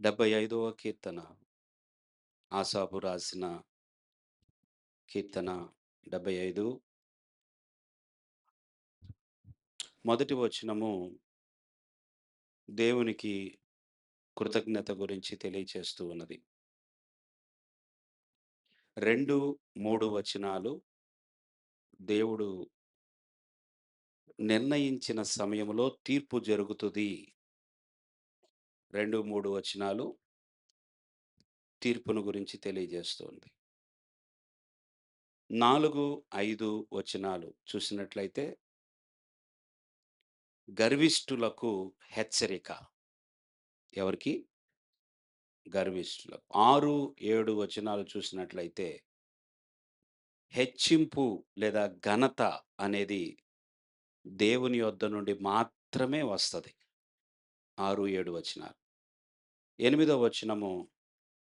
75వ కీర్తన. ఆసాపు రాసిన కీర్తన 75 మొదటి వచనము దేవునికి కృతజ్ఞత గురించి తెలియచేస్తూ ఉన్నది. 2, 3 వచనాలు దేవుడు నిర్ణయించిన సమయములో తీర్పు జరుగుతుది. 2, 3 వచనాలు తీర్పును గురించి తెలియజేస్తుంది. 4, 5 వచనాలు చూసినట్లయితే గర్విష్ఠులకు హెచ్చరిక. ఎవరికి? గర్విష్ఠులకు. 6, 7 వచనాలు చూసినట్లయితే హెచ్చింపు లేదా ఘనత అనేది దేవుని యొద్ద నుండి మాత్రమే వస్తది. 6, 7 వచనాలు. 8వ వచనము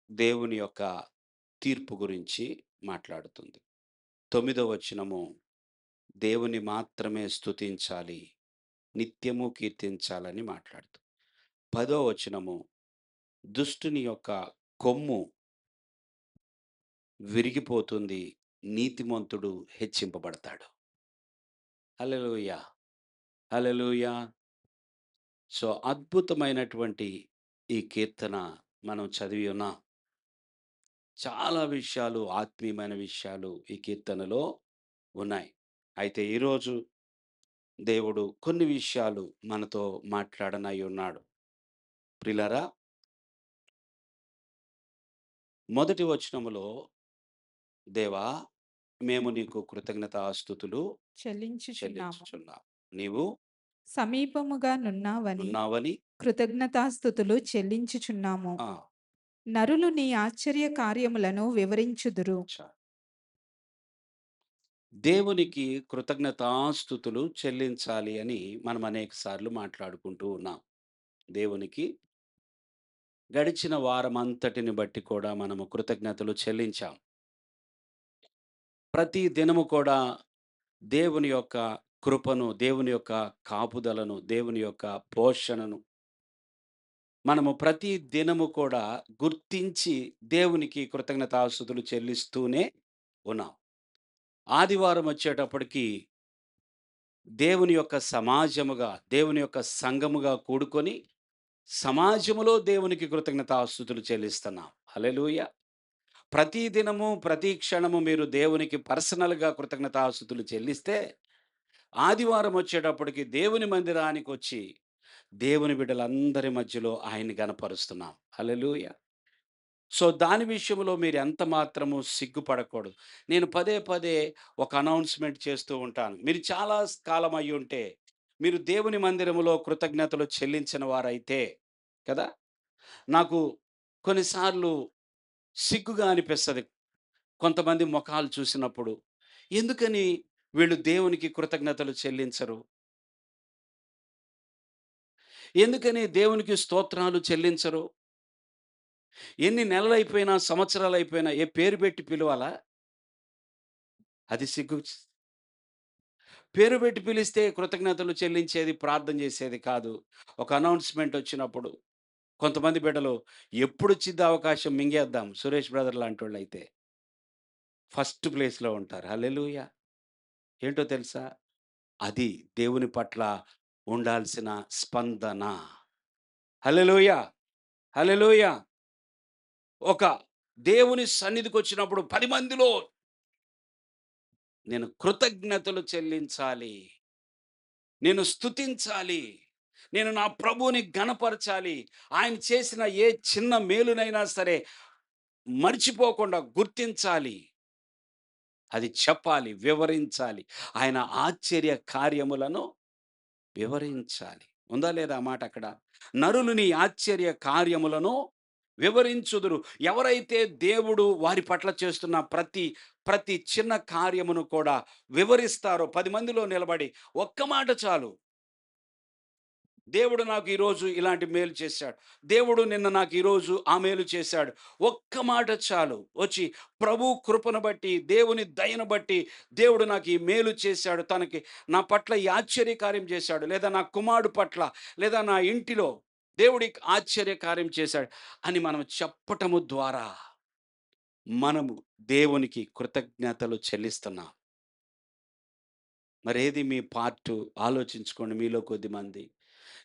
దేవుని యొక్క తీర్పు గురించి మాట్లాడుతుంది. 9వ వచనము దేవుని మాత్రమే స్తుతించాలి, నిత్యము కీర్తించాలని మాట్లాడుతుంది. 10వ వచనము దుష్టుని యొక్క కొమ్ము విరిగిపోతుంది, నీతిమంతుడు హెచ్చింపబడతాడు. హల్లెలూయా! హల్లెలూయా! సో, అద్భుతమైనటువంటి ఈ కీర్తన మనం చదివి ఉన్నాం. చాలా విషయాలు, ఆత్మీయమైన విషయాలు ఈ కీర్తనలో ఉన్నాయి. అయితే ఈరోజు దేవుడు కొన్ని విషయాలు మనతో మాట్లాడనై ఉన్నాడు. ప్రియులారా, మొదటి వచనములో దేవా, మేము నీకు కృతజ్ఞతాస్తుతులు చెల్లించుచున్నాము. చెల్లించుచున్నాం. నీవు సమీపముగా నున్నావని ఉన్నావని. కృతజ్ఞతాస్థుతులు చెల్లించుచున్నాము. ఆ! నరులు నీ ఆశ్చర్య కార్యములను వివరించుదురు. చాలు. దేవునికి కృతజ్ఞతాస్తుతులు చెల్లించాలి అని మనం అనేక సార్లు మాట్లాడుకుంటూ ఉన్నాం. దేవునికి గడిచిన వారమంతటిని బట్టి కూడా మనము కృతజ్ఞతలు చెల్లించాం. ప్రతి దినము కూడా దేవుని యొక్క కృపను, దేవుని యొక్క కాపుదలను, దేవుని యొక్క పోషణను మనము ప్రతి దినము కూడా గుర్తించి దేవునికి కృతజ్ఞతాస్తుతులు చెల్లిస్తూనే ఉన్నాం. ఆదివారం వచ్చేటప్పటికి దేవుని యొక్క సమాజముగా, దేవుని యొక్క సంఘముగా కూడుకొని సమాజములో దేవునికి కృతజ్ఞతాస్తుతులు చెల్లిస్తున్నాం. హల్లెలూయా! ప్రతి దినము, ప్రతి క్షణము మీరు దేవునికి పర్సనల్‌గా కృతజ్ఞతాస్తుతులు చెల్లిస్తే, ఆదివారం వచ్చేటప్పటికి దేవుని మందిరానికొచ్చి, దేవుని బిడ్డలందరి మధ్యలో ఆయన్ని గనపరుస్తున్నాం. హల్లెలూయా! సో, దాని విషయంలో మీరు ఎంత మాత్రము సిగ్గుపడకూడదు. నేను పదే పదే ఒక అనౌన్స్‌మెంట్ చేస్తూ ఉంటాను. మీరు చాలా కాలం అయ్యుంటే, మీరు దేవుని మందిరములో కృతజ్ఞతలు చెల్లించని వారైతే కదా! నాకు కొన్నిసార్లు సిగ్గుగా అనిపిస్తది. కొంతమంది మొఖాలు చూసినప్పుడు. ఎందుకని వీళ్ళు దేవునికి కృతజ్ఞతలు చెల్లించరు? ఎందుకని దేవునికి స్తోత్రాలు చెల్లించరు? ఎన్ని నెలలైపోయినా, సంవత్సరాలైపోయినా ఏ పేరు పెట్టి పిలవాలా? అది సిగ్గు. పేరు పెట్టి పిలిస్తే కృతజ్ఞతలు చెల్లించేది, ప్రార్థన చేసేది కాదు. ఒక అనౌన్స్‌మెంట్ వచ్చినప్పుడు కొంతమంది బిడ్డలు ఎప్పుడొచ్చిద్దా అవకాశం మింగేద్దాం. సురేష్ బ్రదర్ లాంటోళ్ళైతే ఫస్ట్ ప్లేస్‌లో ఉంటారు. హల్లెలూయా! ఏంటో తెలుసా? అది దేవుని పట్ల ఉండాల్సిన స్పందన. హల్లెలూయా! హల్లెలూయా! ఒక దేవుని సన్నిధికొచ్చినప్పుడు 10 మందిలో నేను కృతజ్ఞతలు చెల్లించాలి. నేను స్తుతించాలి. నేను నా ప్రభువుని ఘనపరచాలి. ఆయన చేసిన ఏ చిన్న మేలునైనా సరే మర్చిపోకుండా గుర్తించాలి. అది చెప్పాలి, వివరించాలి. ఆయన ఆశ్చర్య కార్యములను వివరించాలి. ఉందా లేదా ఆ మాట అక్కడ? నరులు నీ ఆశ్చర్య కార్యములను వివరించుదురు. ఎవరైతే దేవుడు వారి పట్ల చేస్తున్న ప్రతి చిన్న కార్యమును కూడా వివరిస్తారో 10 మందిలో నిలబడి ఒక్క మాట చాలు. దేవుడు నాకు ఈరోజు ఇలాంటి మేలు చేశాడు. దేవుడు నిన్న నాకు ఈరోజు ఆ మేలు చేశాడు. ఒక్క మాట చాలు. వచ్చి ప్రభు కృపను బట్టి, దేవుని దయను బట్టి దేవుడు నాకు ఈ మేలు చేశాడు. తనకి నా పట్ల ఈ ఆశ్చర్య కార్యం చేశాడు. లేదా నా కుమారుడు పట్ల, లేదా నా ఇంటిలో దేవుడికి ఆశ్చర్యకార్యం చేశాడు అని మనం చెప్పటము ద్వారా మనము దేవునికి కృతజ్ఞతలు చెల్లిస్తున్నాం. మరేది మీ పార్టు ఆలోచించుకోండి మీలో కొద్దిమంది.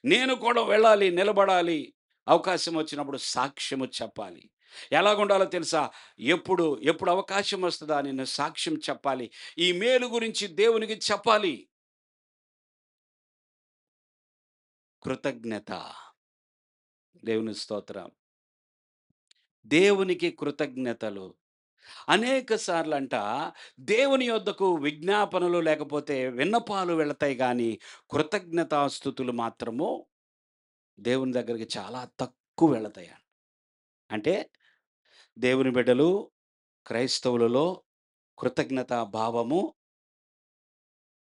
నేను కూడా వెళ్ళాలి, నిలబడాలి. అవకాశం వచ్చినప్పుడు సాక్ష్యము చెప్పాలి. ఎలాగుండాలో తెలుసా? ఎప్పుడు అవకాశం వస్తదా నేను సాక్ష్యం చెప్పాలి. ఈ మేలు గురించి దేవునికి చెప్పాలి. కృతజ్ఞత. దేవుని స్తోత్రం. దేవునికి కృతజ్ఞతలు. అనేక సార్లంట దేవుని యొద్దకు విజ్ఞాపనలు లేకపోతే విన్నపాలు వెళతాయి గానీ, కృతజ్ఞతాస్తుతులు మాత్రము దేవుని దగ్గరికి చాలా తక్కువ వెళతాయంట. అంటే దేవుని బిడ్డలు క్రైస్తవులలో కృతజ్ఞతా భావము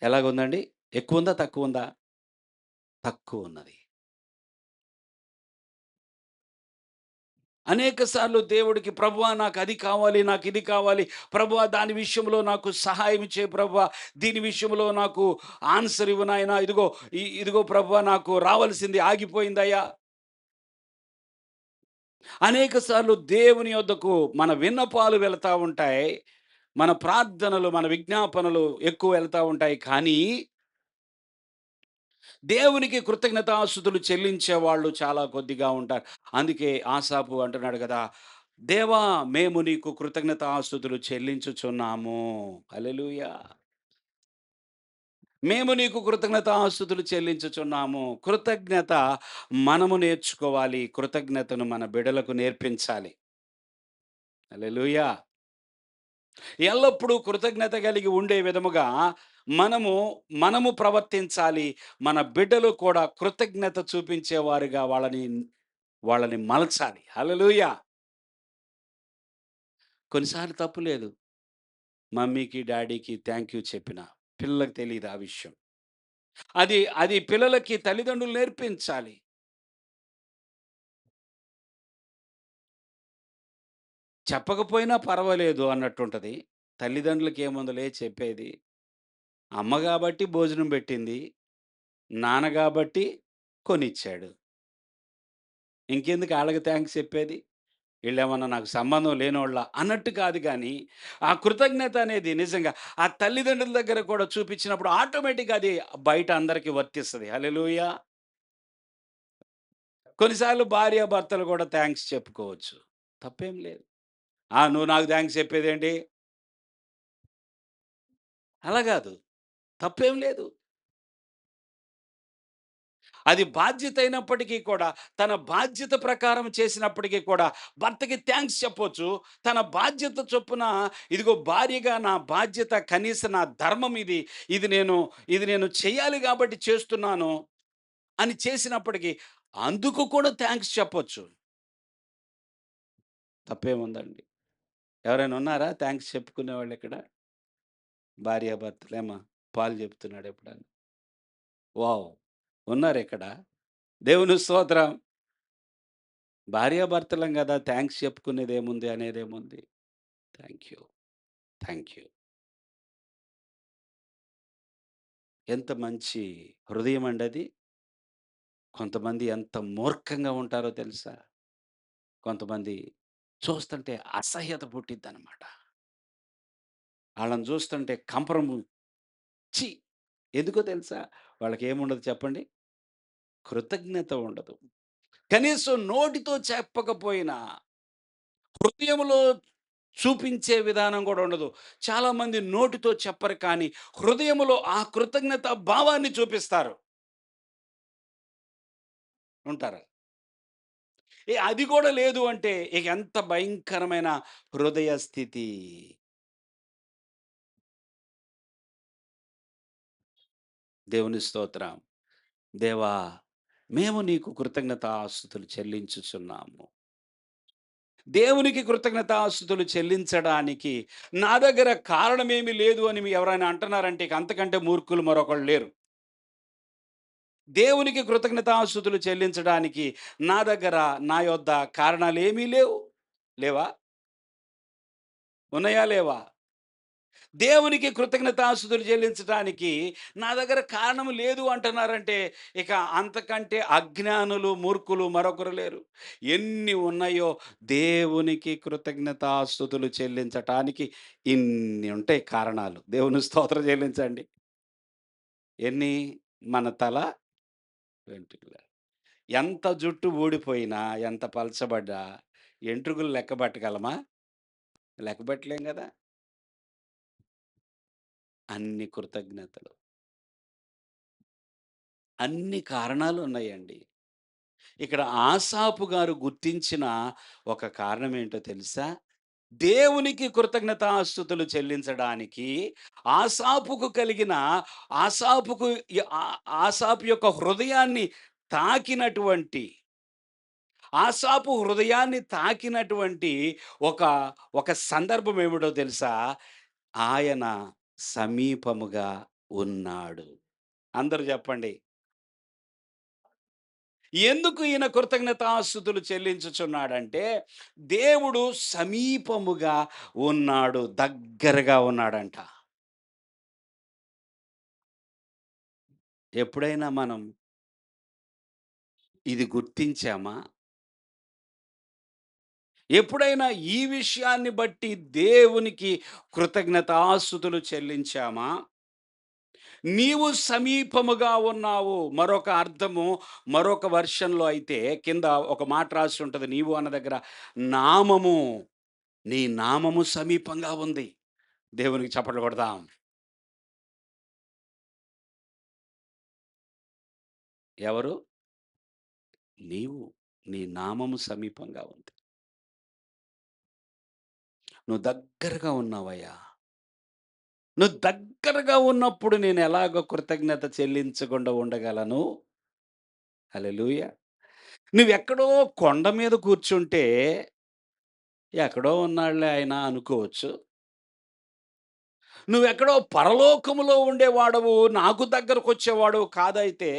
ఎలాగుందండి? ఎక్కువుందా? తక్కువుందా? తక్కువున్నది. అనేక సార్లు దేవుడికి ప్రభువా నాకది కావాలి, నాకిది కావాలి. ప్రభువా దాని విషయంలో నాకు సహాయం చేయి ప్రభువా. దీని విషయంలో నాకు ఆన్సర్ ఇవ్వు నాయనా. ఇదిగో ప్రభువా నాకు రావాల్సింది ఆగిపోయిందయ్యా. అనేక సార్లు దేవుని యొద్దకు మన విన్నపాలు వెళతా ఉంటాయి. మన ప్రార్థనలు, మన విజ్ఞాపనలు ఎక్కువ వెళ్తా ఉంటాయి. కానీ దేవునికి కృతజ్ఞతాస్తుతులు చెల్లించేవాళ్ళు చాలా కొద్దిగా ఉంటారు. అందుకే ఆసాపు అంటున్నాడు గదా! దేవా మేము నీకు కృతజ్ఞతాస్తుతులు చెల్లించుచున్నాము. హల్లెలూయా! మేము నీకు కృతజ్ఞతాస్తుతులు చెల్లించుచున్నాము. కృతజ్ఞత మనము నేర్చుకోవాలి. కృతజ్ఞతను మన బిడ్డలకు నేర్పించాలి. హల్లెలూయా! ఎల్లప్పుడూ కృతజ్ఞత కలిగి ఉండే విధముగా మనము, మనము ప్రవర్తించాలి. మన బిడ్డలు కూడా కృతజ్ఞత చూపించేవారుగా వాళ్ళని మలచాలి. హల్లెలూయా! కొన్నిసార్లు తప్పు లేదు. మమ్మీకి, డ్యాడీకి థాంక్ యూ చెప్పినా. పిల్లలకి తెలీదు ఆ విషయం. అది పిల్లలకి తల్లిదండ్రులు నేర్పించాలి. చెప్పకపోయినా పర్వాలేదు అన్నట్టుంటది. తల్లిదండ్రులకి ఏముందిలే చెప్పేది. అమ్మ గాబట్టి భోజనం పెట్టింది. నాన్న గాబట్టి కొనిచ్చాడు. ఇంకెందుకు ఆళ్ళకి థాంక్స్ చెప్పేది? ఈళ్ళేమన్నా నాకు సంబంధం లేనోళ్ళా? అన్నట్టు కాదు గానీ, ఆ కృతజ్ఞత అనేది నిజంగా ఆ తల్లిదండ్రుల దగ్గర కూడా చూపించినప్పుడు ఆటోమేటిక్‌గా అది బయట అందరికి వర్తిస్తది. హల్లెలూయా! కొన్నిసార్లు భార్యాభర్తలు కూడా థాంక్స్ చెప్పుకోవచ్చు. తప్పేం లేదు. "ఆ! నువ్వు నాకు థాంక్స్ చెప్పేదేంటి?" అలా గాదు. తప్పేం లేదు. అది బాధ్యత అయినప్పటికీ కూడా, తన బాధ్యత ప్రకారం చేసినప్పటికీ కూడా, భర్తకి థాంక్స్ చెప్పొచ్చు. తన బాధ్యత చొప్పున ఇదిగో భార్యగా నా బాధ్యత కనీసం నా ధర్మం ఇది. ఇది నేను ఇది నేను చేయాలి గాబట్టి చేస్తున్నాను అని చేసినప్పటికీ, అందుకు కూడా థాంక్స్ చెప్పొచ్చు. తప్పేముందండి? ఎవరైనా ఉన్నారా థాంక్స్ చెప్పుకునేవాళ్ళిక్కడ? భార్యాభర్తలు ఏమ్మా? పాలు చెప్తున్నాడు ఎప్పుడన్నా? వావ్! ఉన్నారిక్కడ. దేవుని స్తోత్రం. భార్యాభర్తలం గదా! థాంక్స్ చెప్పుకునేదేముంది, అనేదేముంది? Thank you. Thank you. ఎంత మంచి హృదయమండది. కొంతమంది ఎంత మూర్ఖంగా ఉంటారో తెలుసా? కొంతమంది చూస్తుంటే అసహ్యత పుట్టిద్దనమాట. ఆళ్ళని చూస్తుంటే కంపరము ఛీ! ఎందుకో తెలుసా? వాళ్ళకేముండదు చెప్పండి? కృతజ్ఞత ఉండదు. కనీసం నోటితో చెప్పకపోయినా హృదయములో చూపించే విధానం గూడా ఉండదు. చాలామంది నోటితో చెప్పరు కానీ, హృదయములో ఆ కృతజ్ఞత భావాన్ని చూపిస్తారు. ఉంటారు. అది గూడా లేదు అంటే ఇక ఎంత భయంకరమైన హృదయ స్థితి. దేవుని స్తోత్రం. దేవా! మేము నీకు కృతజ్ఞతాస్తుతులు చెల్లించుచున్నాము. దేవునికి కృతజ్ఞతాస్తుతులు చెల్లించడానికి నా దగ్గర కారణమేమి లేదు అని ఎవరైనా అంటున్నారంటే ఇక అంతకంటే మూర్ఖులు మరొకళ్ళు లేరు. దేవునికి కృతజ్ఞతాస్తుతులు చెల్లించడానికి నా దగ్గర, నా యొద్ద కారణాలేమీ లేవు. లేవా? ఉన్నాయా? లేవా? దేవునికి కృతజ్ఞతాస్తుతులు చెల్లించటానికి నా దగ్గర కారణం లేదు అంటున్నారంటే, ఇక అంతకంటే అజ్ఞానులు, మూర్ఖులు మరొకరు లేరు. ఎన్ని ఉన్నాయో దేవునికి కృతజ్ఞతాస్తుతులు చెల్లించటానికి ఇన్ని ఉంటాయి కారణాలు. దేవుని స్తోత్రం చెల్లించండి. ఎన్ని? మన తల వెంట్రుకలు. ఎంత జుట్టు ఊడిపోయినా, ఎంత పలచబడ్డా ఎంట్రుకలు లెక్కబట్టగలమా? లెక్కబట్టలేం గదా! అన్ని కృతజ్ఞతలు. అన్ని కారణాలున్నాయండి. ఇక్కడ ఆసాపు గారు గుర్తించిన ఒక కారణం ఏంటో తెలుసా? దేవునికి కృతజ్ఞతాస్తుతులు చెల్లించడానికి ఆసాపుకు కలిగిన ఆసాపుకు ఆసాపు యొక్క హృదయాన్ని తాకినటువంటి ఆసాపు హృదయాన్ని తాకినటువంటి ఒక ఒక సందర్భం ఏమిటో తెలుసా? ఆయన సమీపముగా ఉన్నాడు. అందరూ చెప్పండి. ఎందుకు ఈయన కృతజ్ఞతాస్తుతులు చెల్లించుచున్నాడంటే, దేవుడు సమీపముగా ఉన్నాడు. దగ్గరగా ఉన్నాడంట. ఎప్పుడైనా మనం ఇది గుర్తించామా? ఎప్పుడైనా ఈ విషయాన్ని బట్టి దేవునికి కృతజ్ఞతాస్తుతులు చెల్లించామా? నీవు సమీపముగా ఉన్నావు. మరొక అర్థము మరొక వెర్షన్‌లో అయితే కింద ఒక మాట రాసి ఉంటది. నీవు అన్న దగ్గర నామము, నీ నామము సమీపంగా ఉంది. దేవునికి చప్పట్లు కొడదాం. ఎవరు? నీవు. నీ నామము సమీపంగా ఉంది. నువ్వు దగ్గరగా ఉన్నావయ్యా. నువ్వు దగ్గరగా ఉన్నప్పుడు నేను ఎలాగో కృతజ్ఞత చెల్లించకుండా ఉండగలను? హల్లెలూయా! నువ్వెక్కడో కొండ మీద కూర్చుంటే, ఎక్కడో ఉన్నాడులే ఆయన అనుకోవచ్చు. నువ్వెక్కడో పరలోకములో ఉండేవాడవు, నాకు దగ్గరకొచ్చేవాడవు కాదైతే,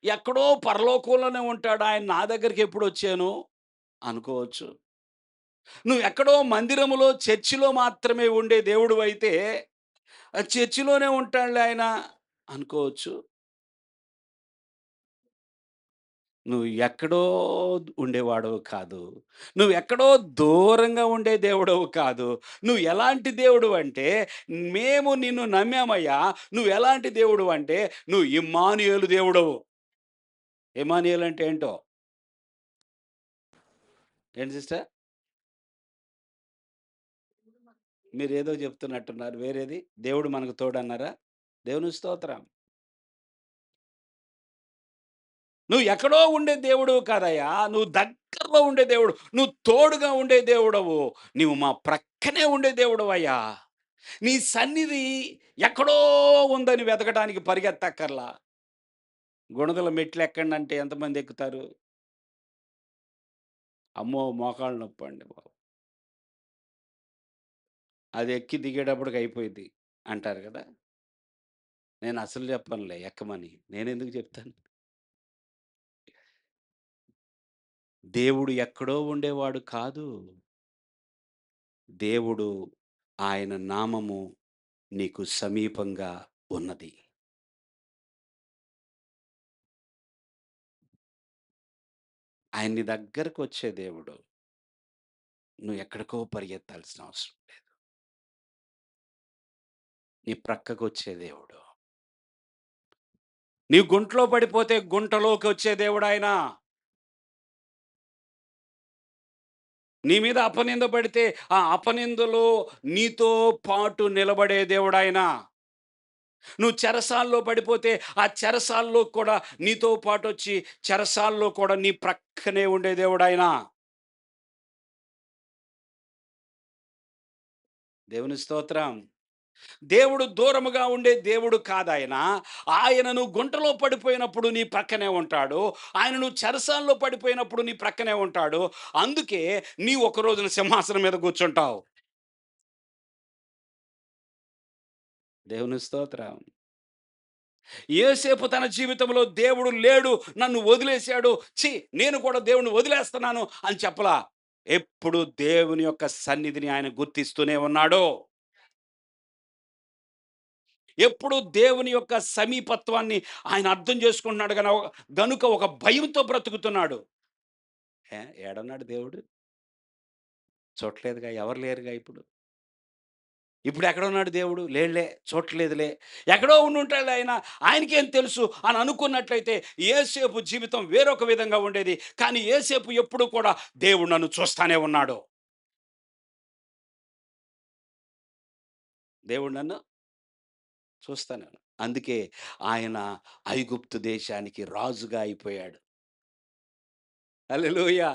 ఎక్కడో పరలోకంలోనే ఉంటాడు ఆయన నా దగ్గరికెప్పుడొచ్చాను అనుకోవచ్చు. నువ్వెక్కడో మందిరములో, చర్చిలో మాత్రమే ఉండే దేవుడివైతే, చర్చిలోనే ఉంటాడులే ఆయన అనుకోవచ్చు. నువ్వు ఎక్కడో ఉండేవాడవు కాదు. నువ్వెక్కడో దూరంగా ఉండే దేవుడవు కాదు. నువ్వు ఎలాంటి దేవుడివంటే, మేము నిన్ను నమ్మామయ్యా. నువ్వెలాంటి దేవుడివంటే, నువ్వు ఇమ్మానుయేలు దేవుడవు. ఇమ్మానుయేలు అంటే ఏంటో? ఏంటి సిస్టర్? మీరేదో చెప్తున్నట్టున్నారు. వేరేది? దేవుడు మనకు తోడన్నారా? దేవునికి స్తోత్రం. నువ్వు ఎక్కడో ఉండే దేవుడవు కాదయ్యా. నువ్వు దగ్గరలో ఉండే దేవుడు. నువ్వు తోడుగా ఉండే దేవుడవు. నీవు మా ప్రక్కనే ఉండే దేవుడవయ్యా. నీ సన్నిధి ఎక్కడో ఉందని వెతకడానికి పరిగెత్తక్కర్లా. గుణదల మెట్లెక్కండంటే ఎంతమంది ఎక్కుతారు? అమ్మో! మోకాళ్ళు నొప్పండి బాబు. అది ఎక్కి దిగేటప్పటికి అయిపోయిద్ది అంటారు గదా! నేను అసలు చెప్పనులే ఎక్కమని. నేనెందుకు చెప్తాను? దేవుడు ఎక్కడో ఉండేవాడు కాదు. దేవుడు ఆయన నామము నీకు సమీపంగా ఉన్నది. ఆయన నీ దగ్గరకొచ్చే దేవుడు. నువ్వు ఎక్కడికో పరిగెత్తాల్సిన అవసరం లేదు. నీ ప్రక్కకొచ్చే దేవుడు. నీవు గుంటలో పడిపోతే గుంటలోకొచ్చే దేవుడాయన. నీ మీద అపనింద పడితే, ఆ అపనిందలో నీతో పాటు నిలబడే దేవుడాయన. నువ్వు చెరసాల్లో పడిపోతే, ఆ చెరసాల్లో కూడా నీతో పాటొచ్చి, చెరసాల్లో కూడా నీ ప్రక్కనే ఉండే దేవుడాయన. దేవుని స్తోత్రం. దేవుడు దూరముగా ఉండే దేవుడు కాదాయన. ఆయన నువ్వు గుంటలో పడిపోయినప్పుడు నీ ప్రక్కనే ఉంటాడు. ఆయన నువ్వు చెరసాల్లో పడిపోయినప్పుడు నీ ప్రక్కనే ఉంటాడు. అందుకే నీవు ఒక రోజున సింహాసనం మీద కూర్చుంటావు. దేవుని స్తోత్రం. యోసేపు తన జీవితంలో దేవుడు లేడు, నన్ను వదిలేసాడు. ఛీ! నేను కూడా దేవుడిని వదిలేస్తున్నాను అని చెప్పలా. ఎప్పుడు దేవుని యొక్క సన్నిధిని ఆయన గుర్తిస్తూనే ఉన్నాడు. ఎప్పుడు దేవుని యొక్క సమీపత్వాన్ని ఆయన అర్థం చేసుకుంటున్నాడు గనుక ఒక భయంతో బ్రతుకుతున్నాడు. ఏడన్నాడు దేవుడు? చూడలేదుగా, ఎవరు లేరుగా ఇప్పుడు. ఇప్పుడు ఎక్కడున్నాడు దేవుడు? లేడులే, చూడట్లేదులే. ఎక్కడో ఉండుంటాడులే ఆయన. ఆయనకేం తెలుసు అని అనుకున్నట్లయితే యోసేపు జీవితం వేరొక విధంగా ఉండేది. కానీ యోసేపు ఎప్పుడు కూడా దేవుడు నన్ను చూస్తానే ఉన్నాడు. దేవుడు నన్ను చూస్తానే ఉన్నాడు. అందుకే ఆయన ఐగుప్తు దేశానికి రాజుగా అయిపోయాడు. హల్లెలూయా!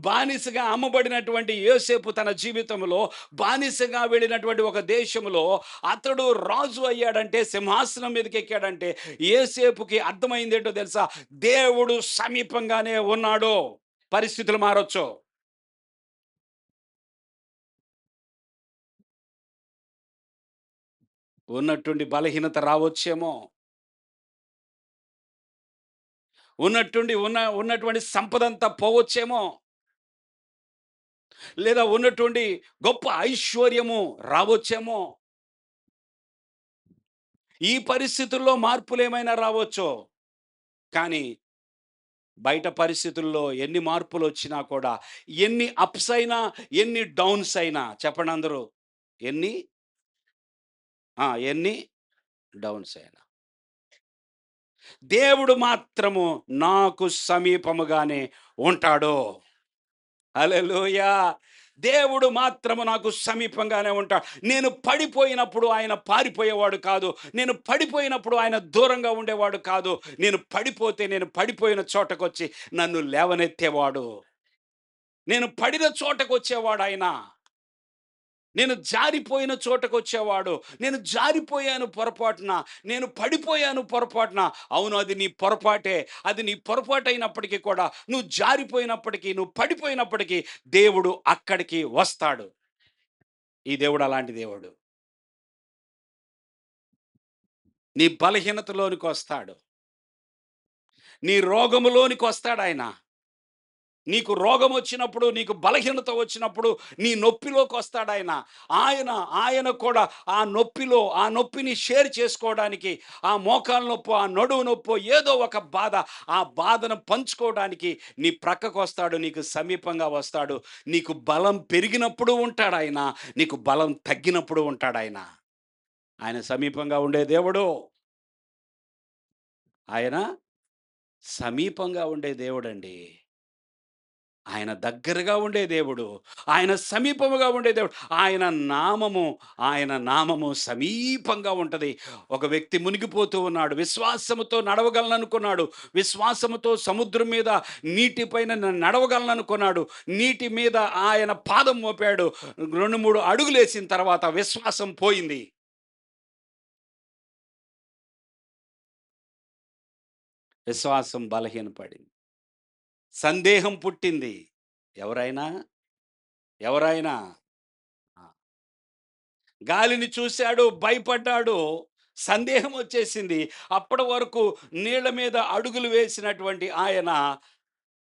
బానిసగా అమ్మబడినటువంటి యోసేపు తన జీవితంలో బానిసగా వెళ్ళినటువంటి ఒక దేశంలో అతడు రాజు అయ్యాడంటే, సింహాసనం మీదకి ఎక్కాడంటే యోసేపుకి అర్థమైందేంటో తెలుసా? దేవుడు సమీపంగానే ఉన్నాడు. పరిస్థితులు మారొచ్చు. ఉన్నట్టుండి బలహీనత రావచ్చేమో. ఉన్నట్టుండి ఉన్నటువంటి సంపదంతా పోవచ్చేమో. లేదా ఉన్నట్టుండి గొప్ప ఐశ్వర్యము రావచ్చేమో. ఈ పరిస్థితుల్లో మార్పులేమైనా రావచ్చో. కానీ బయట పరిస్థితుల్లో ఎన్ని మార్పులొచ్చినా కూడా, ఎన్ని అప్స్ అయినా, ఎన్ని డౌన్స్ అయినా చెప్పండి అందరూ. ఎన్ని ఎన్ని డౌన్స్ అయినా. దేవుడు మాత్రము నాకు సమీపముగానే ఉంటాడు. హల్లెలూయా! దేవుడు మాత్రము నాకు సమీపంగానే ఉంటాడు. నేను పడిపోయినప్పుడు ఆయన పారిపోయేవాడు కాదు. నేను పడిపోయినప్పుడు ఆయన దూరంగా ఉండేవాడు కాదు. నేను పడిపోయిన చోటకొచ్చి నన్ను లేవనెత్తేవాడు. నేను పడిన చోటకొచ్చేవాడాయన. నేను జారిపోయిన చోటకొచ్చేవాడు. నేను జారిపోయాను పొరపాటున. నేను పడిపోయాను పొరపాటున. అవును, అది నీ పొరపాటే. అది నీ పొరపాటయినప్పటికీ కూడా, నువ్వు జారిపోయినప్పటికీ, నువ్వు పడిపోయినప్పటికీ దేవుడు అక్కడికి వస్తాడు. ఈ దేవుడు అలాంటి దేవుడు. నీ బలహీనతలోనికొస్తాడు. నీ రోగములోనికొస్తాడాయన. నీకు రోగమొచ్చినప్పుడు, నీకు బలహీనత వచ్చినప్పుడు, నీ నొప్పిలోకొస్తాడాయన. ఆయన, ఆయన కూడా ఆ నొప్పిని షేర్ చేసుకోవడానికి, ఆ మోకాలు నొప్పో, ఆ నడుము నొప్పో, ఏదో ఒక బాధ, ఆ బాధను పంచుకోవడానికి నీ ప్రక్కకొస్తాడు, నీకు సమీపంగా వస్తాడు. నీకు బలం పెరిగినప్పుడు ఉంటాడాయన, నీకు బలం తగ్గినప్పుడు ఉంటాడాయన. ఆయన సమీపంగా ఉండే దేవుడు. ఆయన సమీపంగా ఉండే దేవుడండి. ఆయన దగ్గరగా ఉండే దేవుడు. ఆయన సమీపముగా ఉండే దేవుడు. ఆయన నామము సమీపంగా ఉంటది. ఒక వ్యక్తి మునిగిపోతూ ఉన్నాడు. విశ్వాసముతో నడవగలననుకున్నాడు. విశ్వాసముతో సముద్రం మీద నీటి పైన నడవగలననుకున్నాడు. నీటి మీద ఆయన పాదం మోపాడు. 2, 3 అడుగులేసిన తర్వాత విశ్వాసం పోయింది. విశ్వాసం బలహీనపడింది. సందేహం పుట్టింది. ఎవరైనా? ఎవరైనా? ఆ! గాలిని చూసాడు, భయపడ్డాడు. సందేహం వచ్చేసింది. అప్పటి వరకు నీళ్ళ మీద అడుగులు వేసినటువంటి ఆయన,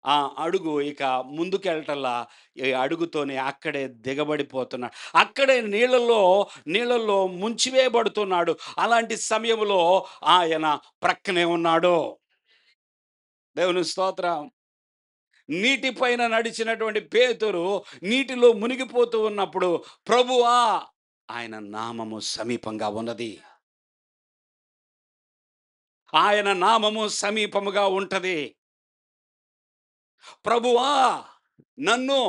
ఆ అడుగు ఇక ముందుకెళ్ళటంలా, ఈ అడుగుతోనే అక్కడే దిగబడిపోతున్నాడు. అక్కడే నీళ్ళల్లో ముంచివేయబడుతున్నాడు. అలాంటి సమయంలో ఆయన ప్రక్కనే ఉన్నాడు. దేవుని స్తోత్రం. నీటి పైన నడిచినటువంటి పేతురు నీటిలో మునిగిపోతూ ఉన్నప్పుడు, ప్రభువా! ఆయన నామము సమీపంగా ఉన్నది. ఆయన నామము సమీపముగా ఉంటది. ప్రభువా! నన్ను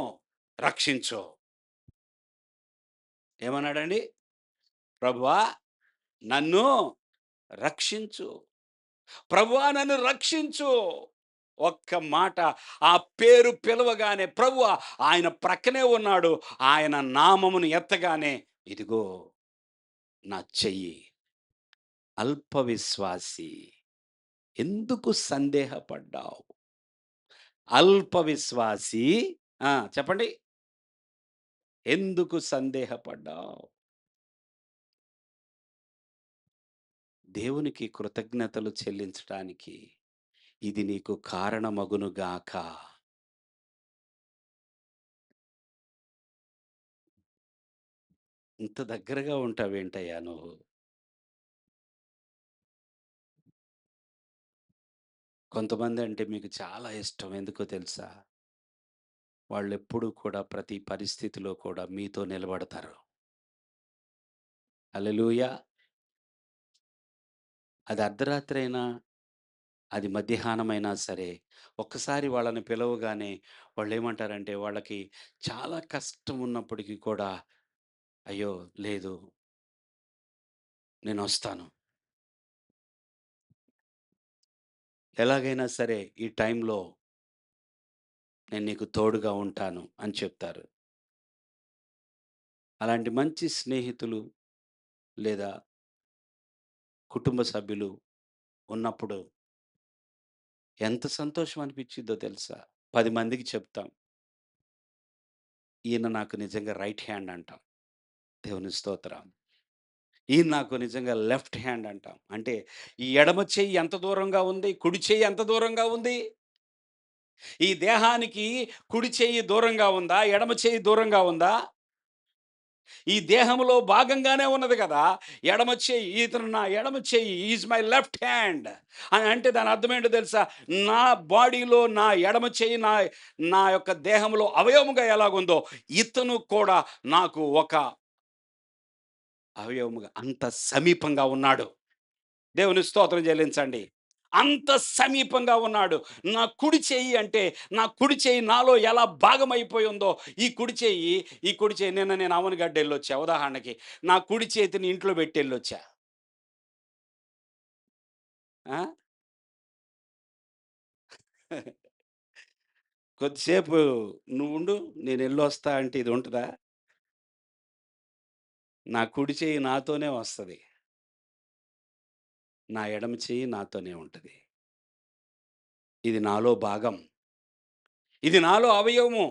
రక్షించు. ఏమన్నాడండి? ప్రభువా! నన్ను రక్షించు. ప్రభువా! నన్ను రక్షించు. ఒక్క మాట, ఆ పేరు పిలవగానే ప్రభువా! ఆయన ప్రక్కనే ఉన్నాడు. ఆయన నామమును ఎత్తగానే, ఇదిగో నా చెయ్యి. అల్ప విశ్వాసి, ఎందుకు సందేహపడ్డావు? అల్ప విశ్వాసి, చెప్పండి. ఎందుకు సందేహపడ్డావు? దేవునికి కృతజ్ఞతలు చెల్లించటానికి ఇది నీకు కారణమగును గాక. ఇంత దగ్గరగా ఉంటావేంటయ్యా నువ్వు? కొంతమంది అంటే మీకు చాలా ఇష్టం. ఎందుకో తెలుసా? వాళ్ళెప్పుడూ కూడా ప్రతి పరిస్థితిలో కూడా మీతో నిలబడతారు. హల్లెలూయా! అది అర్ధరాత్రైనా, అది మధ్యాహ్నమైనా సరే, ఒక్కసారి వాళ్ళని పిలవగానే వాళ్ళేమంటారంటే, వాళ్ళకి చాలా కష్టం ఉన్నప్పటికీ కూడా, "అయ్యో! లేదు, నేనొస్తాను. ఎలాగైనా సరే ఈ టైంలో నేను నీకు తోడుగా ఉంటాను" అని చెప్తారు. అలాంటి మంచి స్నేహితులు లేదా కుటుంబ సభ్యులు ఉన్నప్పుడు ఎంత సంతోషం అనిపిచ్చిద్దో తెలుసా? 10 మందికి చెప్తాం. ఈయన నాకు నిజంగా రైట్ హ్యాండ్ అంటాం. దేవుని స్తోత్రం. ఈయన నాకు నిజంగా లెఫ్ట్ హ్యాండ్ అంటాం. అంటే ఈ ఎడమ చెయ్యి ఎంత దూరంగా ఉంది? కుడి చెయ్యి ఎంత దూరంగా ఉంది? ఈ దేహానికి కుడి చెయ్యి దూరంగా ఉందా? ఎడమ చెయ్యి దూరంగా ఉందా? ఈ దేహంలో భాగంగానే ఉన్నది కదా! ఎడమ చెయ్యి, ఇతను నా ఎడమ చెయ్యి, he is my left hand అని అంటే దాని అర్థం ఏంటో తెలుసా? నా బాడీలో నా ఎడమ చెయ్యి నా యొక్క దేహంలో అవయవముగా ఎలాగుందో, ఇతను కూడా నాకు ఒక అవయవముగా అంత సమీపంగా ఉన్నాడు. దేవుని స్తోత్రం చెల్లించండి. అంత సమీపంగా ఉన్నాడు. నా కుడి చెయ్యి అంటే, నా కుడి చెయ్యి నాలో ఎలా భాగమైపోయిందో, ఈ కుడి చెయ్యి నిన్న నేను అవనగడ్డ ఎళ్ళొచ్చా ఉదాహరణకి. నా కుడి చేతిని ఇంట్లో పెట్టెళ్ళొచ్చా. ఆ! కొద్దిసేపు నువ్వుండు, నేనెళ్ళొస్తా అంటే ఇది ఉంటదా? నా కుడి చెయ్యి నాతోనే వస్తది. నా ఎడమ చెయ్యి నాతోనే ఉంటది. ఇది నాలో భాగం. ఇది నాలో అవయవము.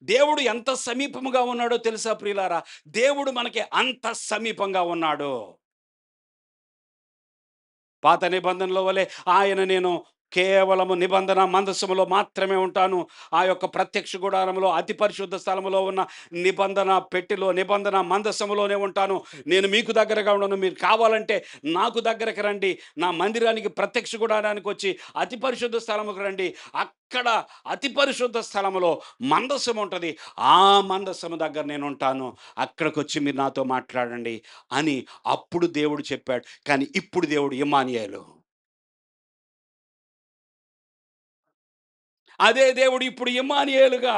దేవుడు ఎంత సమీపముగా ఉన్నాడో తెలుసా ప్రియులారా? దేవుడు మనకి అంత సమీపంగా ఉన్నాడు. పాత నిబంధనలో వలె ఆయన నేను కేవలము నిబంధన మందసములో మాత్రమే ఉంటాను. ఆ యొక్క ప్రత్యక్ష గుడారములో అతి పరిశుద్ధ స్థలములో ఉన్న నిబంధన పెట్టెలో, నిబంధన మందసములోనే ఉంటాను. నేను మీకు దగ్గరగా ఉండను. మీరు కావాలంటే నాకు దగ్గరకి రండి. నా మందిరానికి ప్రత్యక్ష గుడారానికొచ్చి అతి పరిశుద్ధ స్థలముకు రండి. అక్కడ అతి పరిశుద్ధ స్థలములో మందసం ఉంటది. ఆ మందసము దగ్గర నేనుంటాను. అక్కడికొచ్చి మీరు నాతో మాట్లాడండి అని అప్పుడు దేవుడు చెప్పాడు. కానీ ఇప్పుడు దేవుడు ఇమ్మానుయేలు. అదే దేవుడు ఇప్పుడు ఇమ్మానుయేలుగా,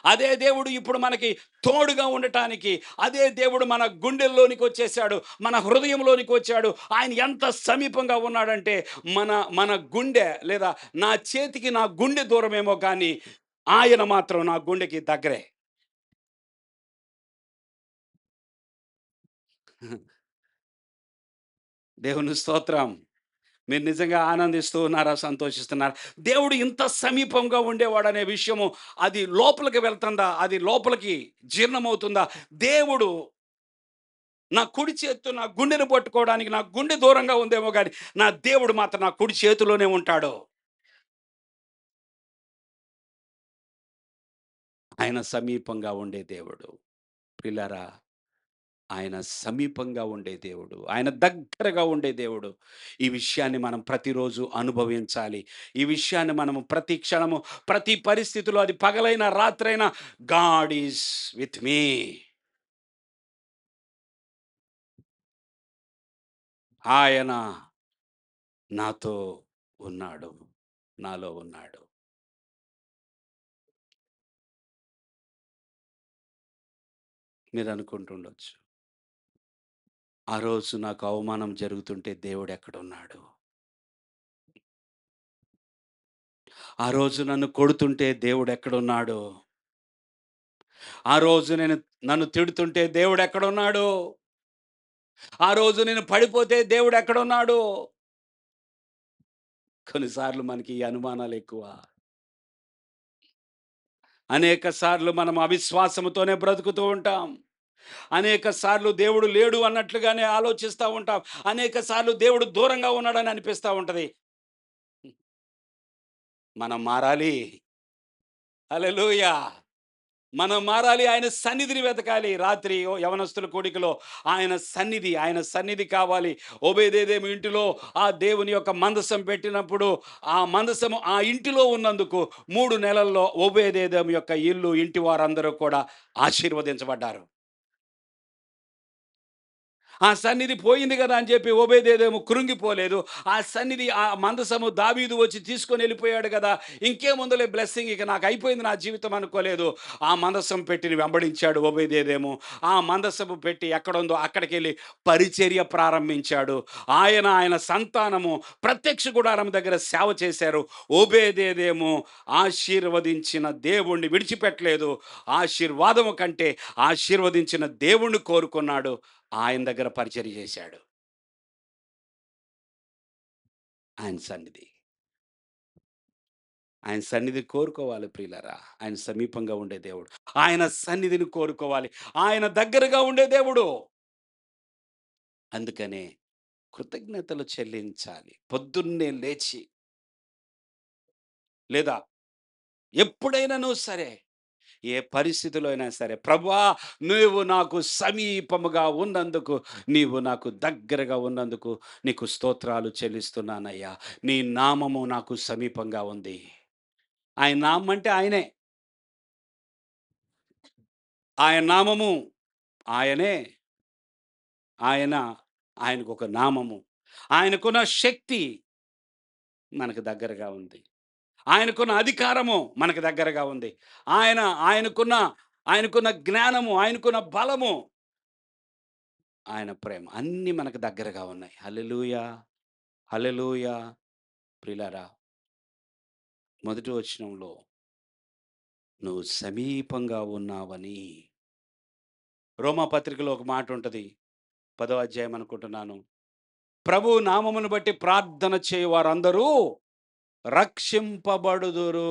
అదే దేవుడు ఇప్పుడు మనకి తోడుగా ఉండటానికి, అదే దేవుడు మన గుండెల్లోనికి వచ్చేసాడు. మన హృదయంలోనికి వచ్చాడు. ఆయన ఎంత సమీపంగా ఉన్నాడంటే, మన మన గుండె లేదా నా చేతికి నా గుండె దూరమేమో గానీ, ఆయన మాత్రం నా గుండెకి దగ్గరే. దేవుని స్తోత్రం. మీరు నిజంగా ఆనందిస్తూ ఉన్నారా? సంతోషిస్తున్నారా? దేవుడు ఇంత సమీపంగా ఉండేవాడనే విషయము అది లోపలికి వెళ్తుందా? అది లోపలికి జీర్ణమవుతుందా? దేవుడు నా కుడి చేత్తో నా గుండెను పట్టుకోవడానికి నా గుండె దూరంగా ఉందేమో గాని, నా దేవుడు మాత్రం నా కుడి చేతిలోనే ఉంటాడు. ఆయన సమీపంగా ఉండే దేవుడు. ప్రియులారా, ఆయన సమీపంగా ఉండే దేవుడు. ఆయన దగ్గరగా ఉండే దేవుడు. ఈ విషయాన్ని మనం ప్రతిరోజు అనుభవించాలి. ఈ విషయాన్ని మనము ప్రతి క్షణము, ప్రతి పరిస్థితిలో అది పగలైనా, రాత్రైనా గాడ్ ఈజ్ విత్ మీ. ఆయన నాతో ఉన్నాడు. నాలో ఉన్నాడు. మీరనుకుంటుండొచ్చు. ఆ రోజు నాకు అవమానం జరుగుతుంటే దేవుడెక్కడున్నాడు? ఆ రోజు నన్ను కొడుతుంటే దేవుడెక్కడున్నాడు? ఆ రోజు నన్ను తిడుతుంటే దేవుడెక్కడున్నాడు? ఆ రోజు నేను పడిపోతే దేవుడెక్కడున్నాడు? కొన్నిసార్లు మనకి ఈ అనుమానాలెక్కువ. అనేక సార్లు మనం అవిశ్వాసముతోనే బ్రతుకుతూ ఉంటాం. అనేక సార్లు దేవుడు లేడు అన్నట్లుగానే ఆలోచిస్తా ఉంటాం. అనేక సార్లు దేవుడు దూరంగా ఉన్నాడని అనిపిస్తా ఉంటది. మనం మారాలి. హల్లెలూయా! మనం మారాలి. ఆయన సన్నిధిని వెతకాలి. రాత్రి యవనస్తుల కూడికలో ఆయన సన్నిధి కావాలి. ఓబేదేదోము ఇంటిలో ఆ దేవుని యొక్క మందసం పెట్టినప్పుడు, ఆ మందసము ఆ ఇంటిలో ఉన్నందుకు 3 నెలల్లో ఓబేదేదోము యొక్క ఇల్లు, ఇంటి వారందరూ కూడా ఆశీర్వదించబడ్డారు. ఆ సన్నిధి పోయింది కదా అని చెప్పి ఓబేదేదేమో కృంగిపోలేదు. ఆ మందసము దావీదు వచ్చి తీసుకొని వెళ్ళిపోయాడు కదా, ఇంకేముందులే బ్లెస్సింగ్, ఇక నాకు అయిపోయింది నా జీవితం అనుకోలేదు. ఆ మందసం పెట్టిని వెంబడించాడు ఓబేదేదేమో. ఆ మందసము పెట్టి ఎక్కడుందో అక్కడికెళ్ళి పరిచర్య ప్రారంభించాడు. ఆయన సంతానము ప్రత్యక్ష గుడారం దగ్గర సేవ చేశారు. ఓబేదేదేమో ఆశీర్వదించిన దేవుణ్ణి విడిచిపెట్టలేదు. ఆశీర్వాదము కంటే ఆశీర్వదించిన దేవుణ్ణి కోరుకున్నాడు. ఆయన దగ్గర పరిచర్య చేశాడు. ఆయన సన్నిధి. ఆయన సన్నిధి కోరుకోవాలి ప్రియులారా. ఆయన సమీపంగా ఉండే దేవుడు. ఆయన సన్నిధిని కోరుకోవాలి. ఆయన దగ్గరగా ఉండే దేవుడు. అందుకనే కృతజ్ఞతలు చెల్లించాలి. పొద్దున్నే లేచి, లేదా ఎప్పుడైనాను సరే, ఏ పరిస్థితిలో అయినా సరే, ప్రభువా నువ్వు నాకు సమీపముగా ఉన్నందుకు, నీవు నాకు దగ్గరగా ఉన్నందుకు నీకు స్తోత్రాలు చెల్లిస్తున్నానయ్యా. నీ నామము నాకు సమీపంగా ఉంది. ఆయన నామం అంటే ఆయనే. ఆయన నామము ఆయనే. ఆయన ఆయనకొక నామము. ఆయనకున్న శక్తి మనకు దగ్గరగా ఉంది. ఆయనకున్న అధికారము మనకు దగ్గరగా ఉంది. ఆయన ఆయనకున్న ఆయనకున్న జ్ఞానము, ఆయనకున్న బలము, ఆయన ప్రేమ అన్నీ మనకు దగ్గరగా ఉన్నాయి. హల్లెలూయా! హల్లెలూయా! ప్రియులారా, మొదటి వచనంలో నువ్వు సమీపంగా ఉన్నావని, రోమా పత్రికలో ఒక మాట ఉంటది. 10వ అధ్యాయం అనుకుంటున్నాను. ప్రభువు నామమును బట్టి ప్రార్థన చేయు వారందరూ రక్షింపబడుదురు.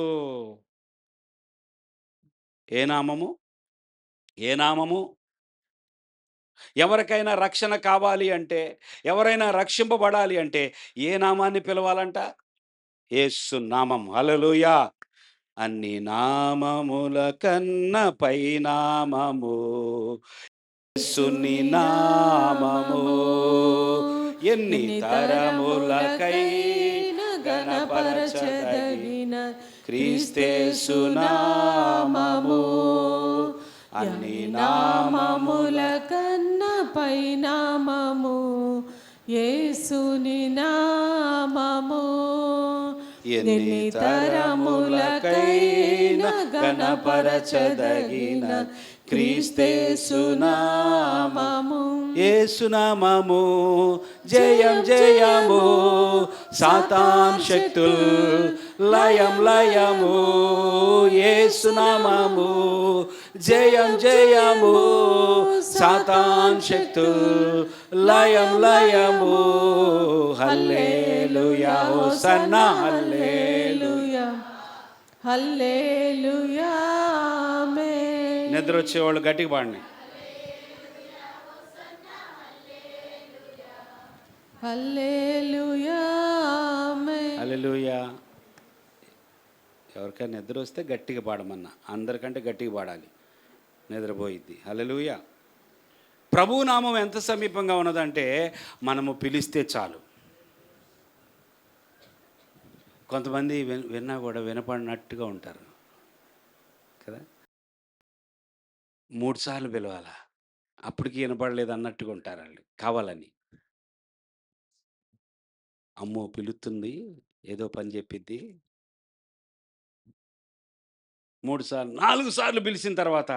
ఏ నామము? ఏ నామము? ఎవరికైనా రక్షణ కావాలి అంటే, ఎవరైనా రక్షింపబడాలి అంటే ఏ నామాన్ని పిలవాలంట? యేసు నామం. హల్లెలూయా! అన్ని నామముల కన్న పైనామము యేసుని నామము. ఎన్ని ఎన్ని తరములకైన తరములకైన గణపరచదగిన గణపరచదగిన క్రీస్తేసు క్రీస్తేసు నామము. నామము అన్ని అన్ని నామముల నామముల కన్న పైనామము యేసుని నామము. ఎన్ని తరములకైన గణపరచదగిన క్రీస్తేసు నామము. యేసునామము జయం జయము, సాతాన్ శక్తుల్ లయం లయము. యేసునామము జయం జయము, సాతాన్ శక్తుల్ లయం లయము. హల్లెలూయా హోసన్నా హల్లెలూయా. హల్లెలూయా ఆమేన్. నిద్ర వచ్చేవాళ్ళు గట్టిగా పాడండి. హల్లెలూయా ఆమేన్. హల్లెలూయా. ఎవరికైనా నిద్ర వస్తే గట్టిగా పాడమన్నా, అందరికంటే గట్టిగా పాడాలి, నిద్రపోయిద్ది. హల్లెలూయా. ప్రభు నామం ఎంత సమీపంగా ఉన్నదంటే మనము పిలిస్తే చాలు. కొంతమంది విన్నా కూడా వినపడినట్టుగా ఉంటారు కదా. 3 సార్లు పిలవాలా, అప్పటికి వినపడలేదు అన్నట్టుగా ఉంటారు వాళ్ళు కావాలని. అమ్మో పిలుస్తుంది, ఏదో పని చెప్పిద్ది. 3 సార్లు 4 సార్లు పిలిచిన తర్వాత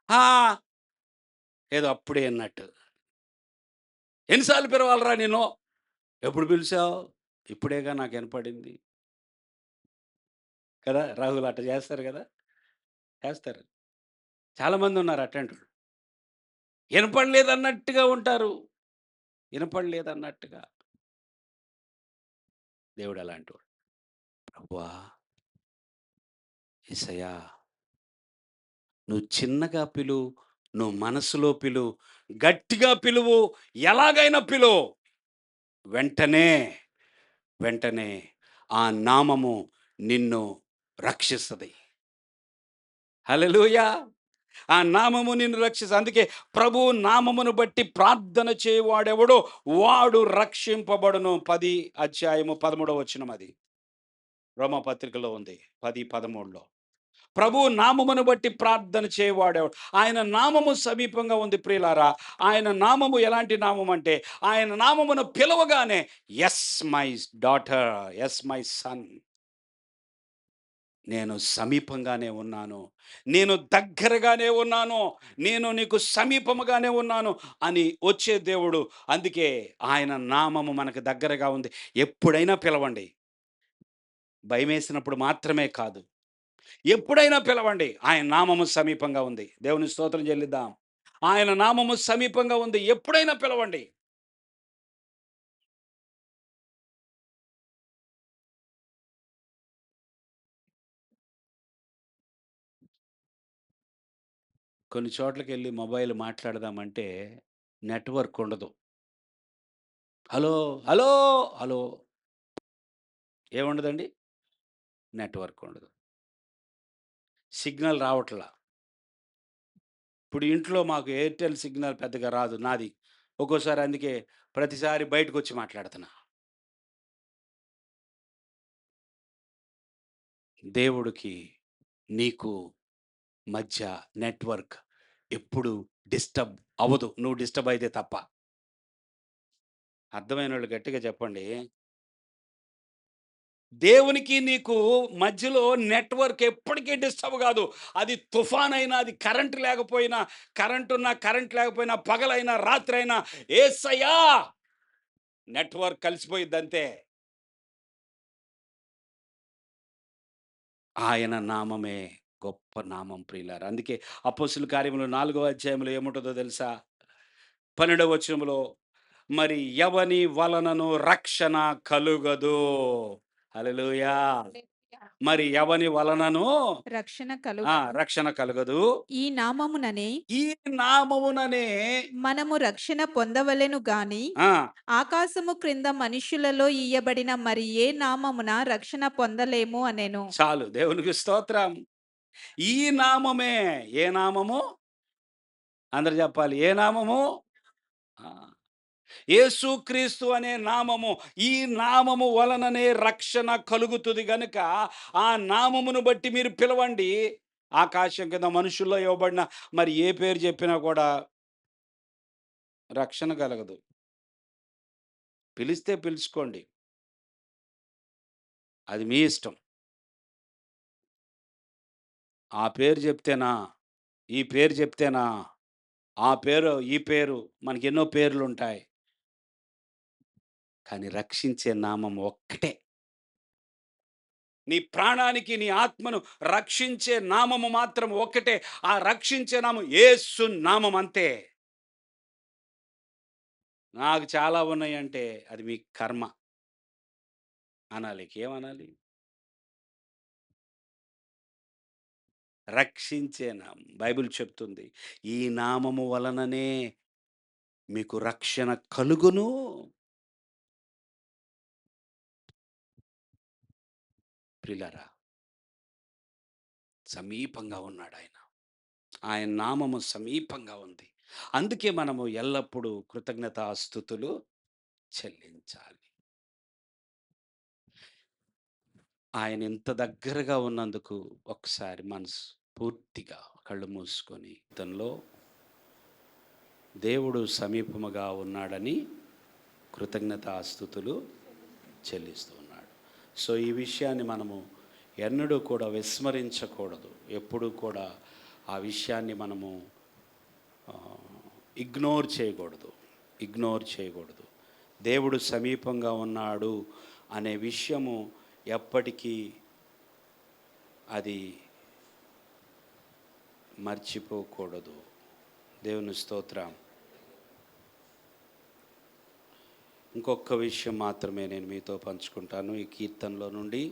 ఆ! ఏదో అప్పుడే అన్నట్టు. ఎన్నిసార్లు పిలవాలిరా నిన్ను? ఎప్పుడు పిలిచావు? ఇప్పుడేగా నాకు వినపడింది కదా. రాహుల్ అట్ట చేస్తారు కదా, చేస్తారు. చాలామంది ఉన్నారు అట్లాంటోళ్ళు. వినపడలేదన్నట్టుగా ఉంటారు. వినపడలేదన్నట్టుగా. దేవుడు అలాంటోడు. ప్రభువా, యేసయ్యా, నువ్వు చిన్నగా పిలువు, నువ్వు మనసులో పిలువు, గట్టిగా పిలువు, ఎలాగైనా పిలువు. వెంటనే, వెంటనే ఆ నామము నిన్ను రక్షిస్తది. హల్లెలూయా! ఆ నామము నిన్ను రక్షిస్తుంది. అందుకే ప్రభువు నామమును బట్టి ప్రార్థన చేయువాడెవడో వాడు రక్షింపబడును. 10 అధ్యాయము 13 వచనం అది. రోమా పత్రికలో ఉంది. 10, 13లో. ప్రభువు నామమును బట్టి ప్రార్థన చేయవాడెవడు. ఆయన నామము సమీపంగా ఉంది ప్రియులారా. ఆయన నామము ఎలాంటి నామం అంటే, ఆయన నామమును పిలవగానే yes my daughter, yes my son, నేను సమీపంగానే ఉన్నాను, నేను దగ్గరగానే ఉన్నాను, నేను నీకు సమీపముగానే ఉన్నాను అని వచ్చే దేవుడు. అందుకే ఆయన నామము మనకు దగ్గరగా ఉంది. ఎప్పుడైనా పిలవండి. భయమేసినప్పుడు మాత్రమే కాదు. ఎప్పుడైనా పిలవండి. ఆయన నామము సమీపంగా ఉంది. దేవుని స్తోత్రం చెల్లిద్దాం. ఆయన నామము సమీపంగా ఉంది. ఎప్పుడైనా పిలవండి. కొన్ని చోట్లకెళ్ళి మొబైల్ మాట్లాడదామంటే నెట్వర్క్ ఉండదు. హలో, హలో, హలో ఏముండదండి? నెట్వర్క్ ఉండదు. సిగ్నల్ రావట్లా. ఇప్పుడు ఇంట్లో మాకు ఎయిర్‌టెల్ సిగ్నల్ పెద్దగా రాదు నాది. ఒక్కోసారి అందుకే ప్రతిసారి బయటకొచ్చి మాట్లాడుతున్నా. దేవుడికి, నీకు మధ్య నెట్వర్క్ ఎప్పుడు డిస్టర్బ్ అవ్వదు. నువ్వు డిస్టర్బ్ అయితే తప్ప. అర్థమైనోళ్ళు గట్టిగా చెప్పండి. దేవునికి నీకు మధ్యలో నెట్వర్క్ ఎప్పటికీ డిస్టర్బ్ కాదు. అది తుఫానైనా, అది కరెంట్ లేకపోయినా, కరెంట్ ఉన్నా, కరెంట్ లేకపోయినా, పగలైనా, రాత్రైనా యేసయ్యా నెట్వర్క్ కలిసిపోయిద్దంతే. ఆయన నామమే గొప్ప నామం ప్రియులారా. అందుకే అపోస్తుల కార్యములు 4వ అధ్యాయంలో ఏముంటదో తెలుసా? 12వ వచనంలో మరి ఎవని వలనను రక్షణ కలుగదు. హల్లెలూయా! మరి ఎవని వలనను రక్షణ కలుగదు. రక్షణ కలుగదు. ఈ నామముననే ఈ నామముననే మనము రక్షణ పొందవలెను గాని ఆ! ఆకాశము క్రింద మనుష్యులలో ఇయ్యబడిన మరి ఏ నామమున రక్షణ పొందలేము అనెను. చాలు దేవునికి స్తోత్రం. ఈ నామమే. ఏ నామము? అందరూ చెప్పాలి. ఏ నామము? ఆ! యేసుక్రీస్తు అనే నామము. ఈ నామము వలననే రక్షణ కలుగుతుంది గనుక, ఆ నామమును బట్టి మీరు పిలవండి. ఆకాశం కింద మనుషుల్లో ఇవ్వబడిన మరి ఏ పేరు చెప్పినా కూడా రక్షణ కలగదు. పిలిస్తే పిలుచుకోండి. అది మీ ఇష్టం. ఆ పేరు చెప్తేనా? ఈ పేరు చెప్తేనా? ఆ పేరు, ఈ పేరు మనకెన్నో పేర్లుంటాయి. కానీ రక్షించే నామం ఒక్కటే. నీ ప్రాణానికి, నీ ఆత్మను రక్షించే నామము మాత్రం ఒక్కటే. ఆ రక్షించే నామం యేసు నామం అంతే. నాకు చాలా ఉన్నాయంటే అది మీ కర్మ అనాలి. ఏమనాలి? రక్షించే నామం. బైబిల్ చెప్తుంది. ఈ నామము వలననే మీకు రక్షణ కలుగును. ప్రియులారా, సమీపంగా ఉన్నాడాయన. ఆయన నామము సమీపంగా ఉంది. అందుకే మనము ఎల్లప్పుడూ కృతజ్ఞతాస్తుతులు చెల్లించాలి. ఆయన ఇంత దగ్గరగా ఉన్నందుకు ఒకసారి మనసు పూర్తిగా కళ్ళు మూసుకొని తనలో దేవుడు సమీపముగా ఉన్నాడని కృతజ్ఞతాస్తుతులు చెల్లిస్తూ ఉన్నాడు. సో ఈ విషయాన్ని మనము ఎన్నడూ కూడా విస్మరించకూడదు. ఎప్పుడూ కూడా ఆ విషయాన్ని మనము ఇగ్నోర్ చేయకూడదు. ఇగ్నోర్ చేయకూడదు. దేవుడు సమీపంగా ఉన్నాడు అనే విషయము ఎప్పటికీ అది మర్చిపోకూడదు. దేవుని స్తోత్రం. ఇంకొక విషయం మాత్రమే నేను మీతో పంచుకుంటాను ఈ కీర్తనలో నుండి.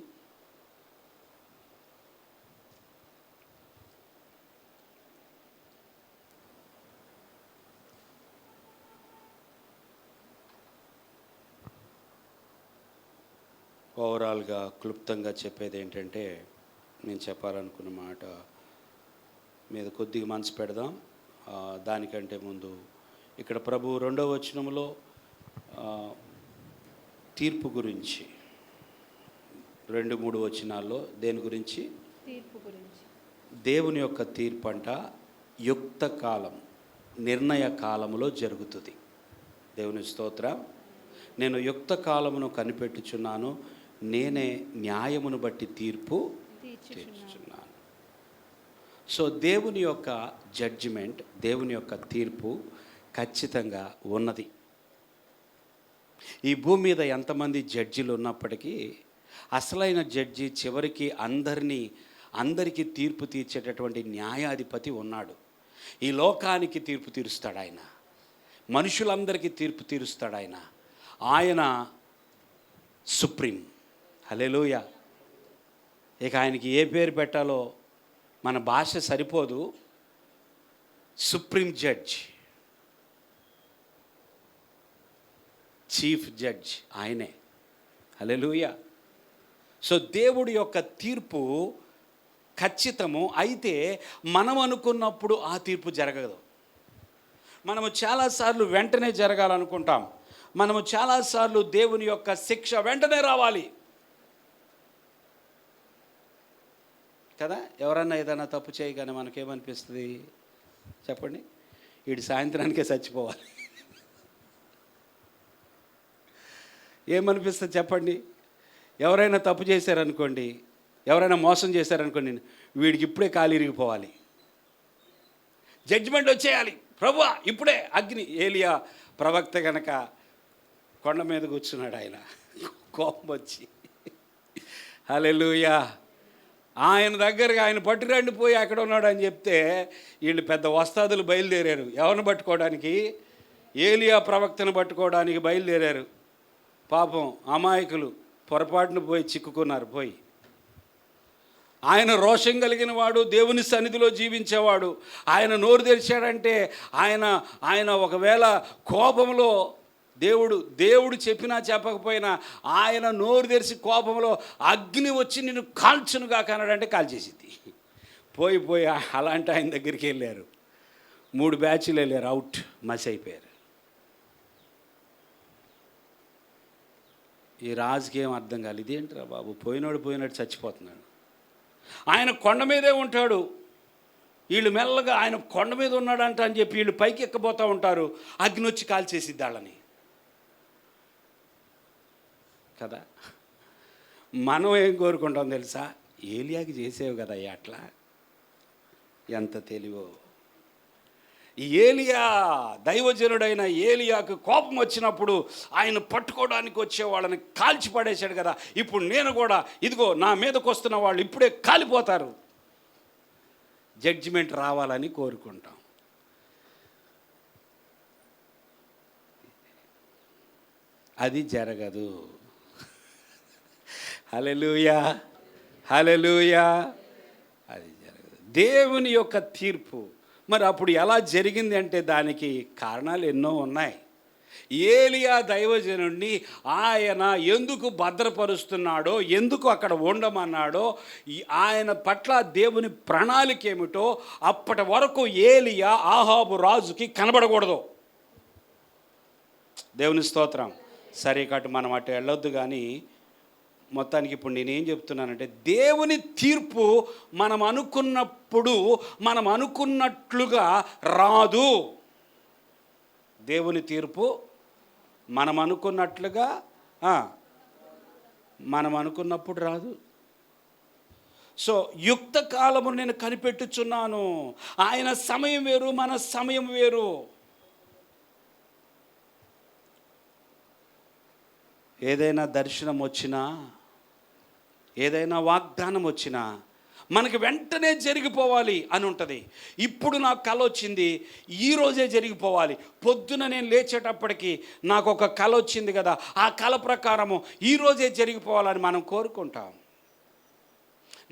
ఓవరాల్గా క్లుప్తంగా చెప్పేది ఏంటంటే, నేను చెప్పాలనుకున్న మాట, మీద కొద్దిగా మనసు పెడదాం. దానికంటే ముందు ఇక్కడ ప్రభు 2వ వచనంలో తీర్పు గురించి 2-3 వచనాల్లో దేని గురించి? తీర్పు గురించి. దేవుని యొక్క తీర్పు అంట యుక్త కాలం, నిర్ణయ కాలములో జరుగుతుంది. దేవుని స్తోత్రం. నేను యుక్త కాలమును కనిపెట్టుచున్నాను, నేనే న్యాయమును బట్టి తీర్పు తీర్చుచున్నాను. సో దేవుని యొక్క జడ్జిమెంట్, దేవుని యొక్క తీర్పు ఖచ్చితంగా ఉన్నది. ఈ భూమి మీద ఎంతమంది జడ్జిలు ఉన్నప్పటికీ అసలైన జడ్జి చివరికి అందరికీ తీర్పు తీర్చేటటువంటి న్యాయాధిపతి ఉన్నాడు. ఈ లోకానికి తీర్పు తీరుస్తాడు ఆయన, మనుషులందరికీ తీర్పు తీరుస్తాడు ఆయన. ఆయన సుప్రీం. హల్లెలూయా. ఇక ఆయనకి ఏ పేరు పెట్టాలో మన భాష సరిపోదు. సుప్రీం జడ్జ్, చీఫ్ జడ్జ్ ఆయనే. హల్లెలూయా. సో దేవుడి యొక్క తీర్పు ఖచ్చితము. అయితే మనం అనుకున్నప్పుడు ఆ తీర్పు జరగదు. మనము చాలాసార్లు వెంటనే జరగాలనుకుంటాం. మనము చాలాసార్లు దేవుని యొక్క శిక్ష వెంటనే రావాలి కదా. ఎవరన్నా ఏదైనా తప్పు చేయగానే మనకేమనిపిస్తుంది చెప్పండి? వీడి సాయంత్రానికే చచ్చిపోవాలి ఏమనిపిస్తుంది చెప్పండి? ఎవరైనా తప్పు చేశారనుకోండి, ఎవరైనా మోసం చేశారనుకోండి, వీడికి ఇప్పుడే కాలు ఇరిగిపోవాలి, జడ్జిమెంట్ వచ్చేయాలి, ప్రభువా ఇప్పుడే అగ్ని. ఏలియా ప్రవక్త కనుక కొండ మీద కూర్చున్నాడు, ఆయన కోపం వచ్చి. హల్లెలూయా. ఆయన దగ్గరగా ఆయన పట్టురండి పోయి అక్కడ ఉన్నాడు అని చెప్తే వీళ్ళు పెద్ద వస్తాదులు బయలుదేరారు. ఎవరిని పట్టుకోవడానికి? ఏలియా ప్రవక్తను పట్టుకోవడానికి బయలుదేరారు. పాపం అమాయకులు పొరపాటును పోయి చిక్కుకున్నారు. పోయి ఆయన రోషం కలిగిన వాడు, దేవుని సన్నిధిలో జీవించేవాడు. ఆయన నోరు తెరిచాడంటే ఆయన ఒకవేళ కోపంలో దేవుడు చెప్పినా చెప్పకపోయినా ఆయన నోరు తెరిచి కోపంలో అగ్ని వచ్చి నిన్ను కాల్చునుగా కన్నాడంటే కాల్చేసింది. పోయి అలాంటి ఆయన దగ్గరికి వెళ్ళారు. 3 బ్యాచ్లు వెళ్ళారు, అవుట్, మసి అయిపోయారు. ఈ రాజుకి ఏం అర్థం కాలేదు. ఇదేంటిరా బాబు, పోయినట్టు చచ్చిపోతున్నాడు. ఆయన కొండ మీదే ఉంటాడు, వీళ్ళు మెల్లగా ఆయన కొండ మీద ఉన్నాడంట అని చెప్పి వీళ్ళు పైకి ఎక్కబోతూ ఉంటారు. అగ్ని వచ్చి కాల్చేసిద్ది వాళ్ళని కదా. మనం ఏం కోరుకుంటాం తెలుసా? ఏలియాకి చేసేవి కదా అట్లా. ఎంత తెలివో. ఈ ఏలియా, దైవజనుడైన ఏలియాకు కోపం వచ్చినప్పుడు ఆయన పట్టుకోవడానికి వచ్చే వాళ్ళని కాల్చి పడేశాడు కదా. ఇప్పుడు నేను కూడా ఇదిగో నా మీదకు వస్తున్న వాళ్ళు ఇప్పుడే కాలిపోతారు. జడ్జిమెంట్ రావాలని కోరుకుంటాం. అది జరగదు. హల్లెలూయా, హల్లెలూయా. అది జరగదు. దేవుని యొక్క తీర్పు మరి అప్పుడు ఎలా జరిగింది అంటే దానికి కారణాలు ఎన్నో ఉన్నాయి. ఏలియా దైవజనుడిని ఆయన ఎందుకు భద్రపరుస్తున్నాడో, ఎందుకు అక్కడ ఉండమన్నాడో, ఆయన పట్ల దేవుని ప్రణాళిక ఏమిటో అప్పటి వరకు ఏలియా ఆహాబు రాజుకి కనబడకూడదు. దేవుని స్తోత్రం. సరే కాటు మనం అటు వెళ్ళొద్దు. కానీ మొత్తానికి ఇప్పుడు నేనేం చెప్తున్నానంటే దేవుని తీర్పు మనం అనుకున్నట్లుగా రాదు. దేవుని తీర్పు మనం అనుకున్నప్పుడు రాదు. సో యుక్త కాలము నేను కనిపెట్టుచున్నాను. ఆయన సమయం వేరు, మన సమయం వేరు. ఏదైనా దర్శనం వచ్చినా, ఏదైనా వాగ్దానం వచ్చినా మనకి వెంటనే జరిగిపోవాలి అని ఉంటుంది. ఇప్పుడు నాకు కల వచ్చింది, ఈరోజే జరిగిపోవాలి. పొద్దున నేను లేచేటప్పటికి నాకు ఒక కల వచ్చింది కదా, ఆ కల ప్రకారము ఈరోజే జరిగిపోవాలని మనం కోరుకుంటాం.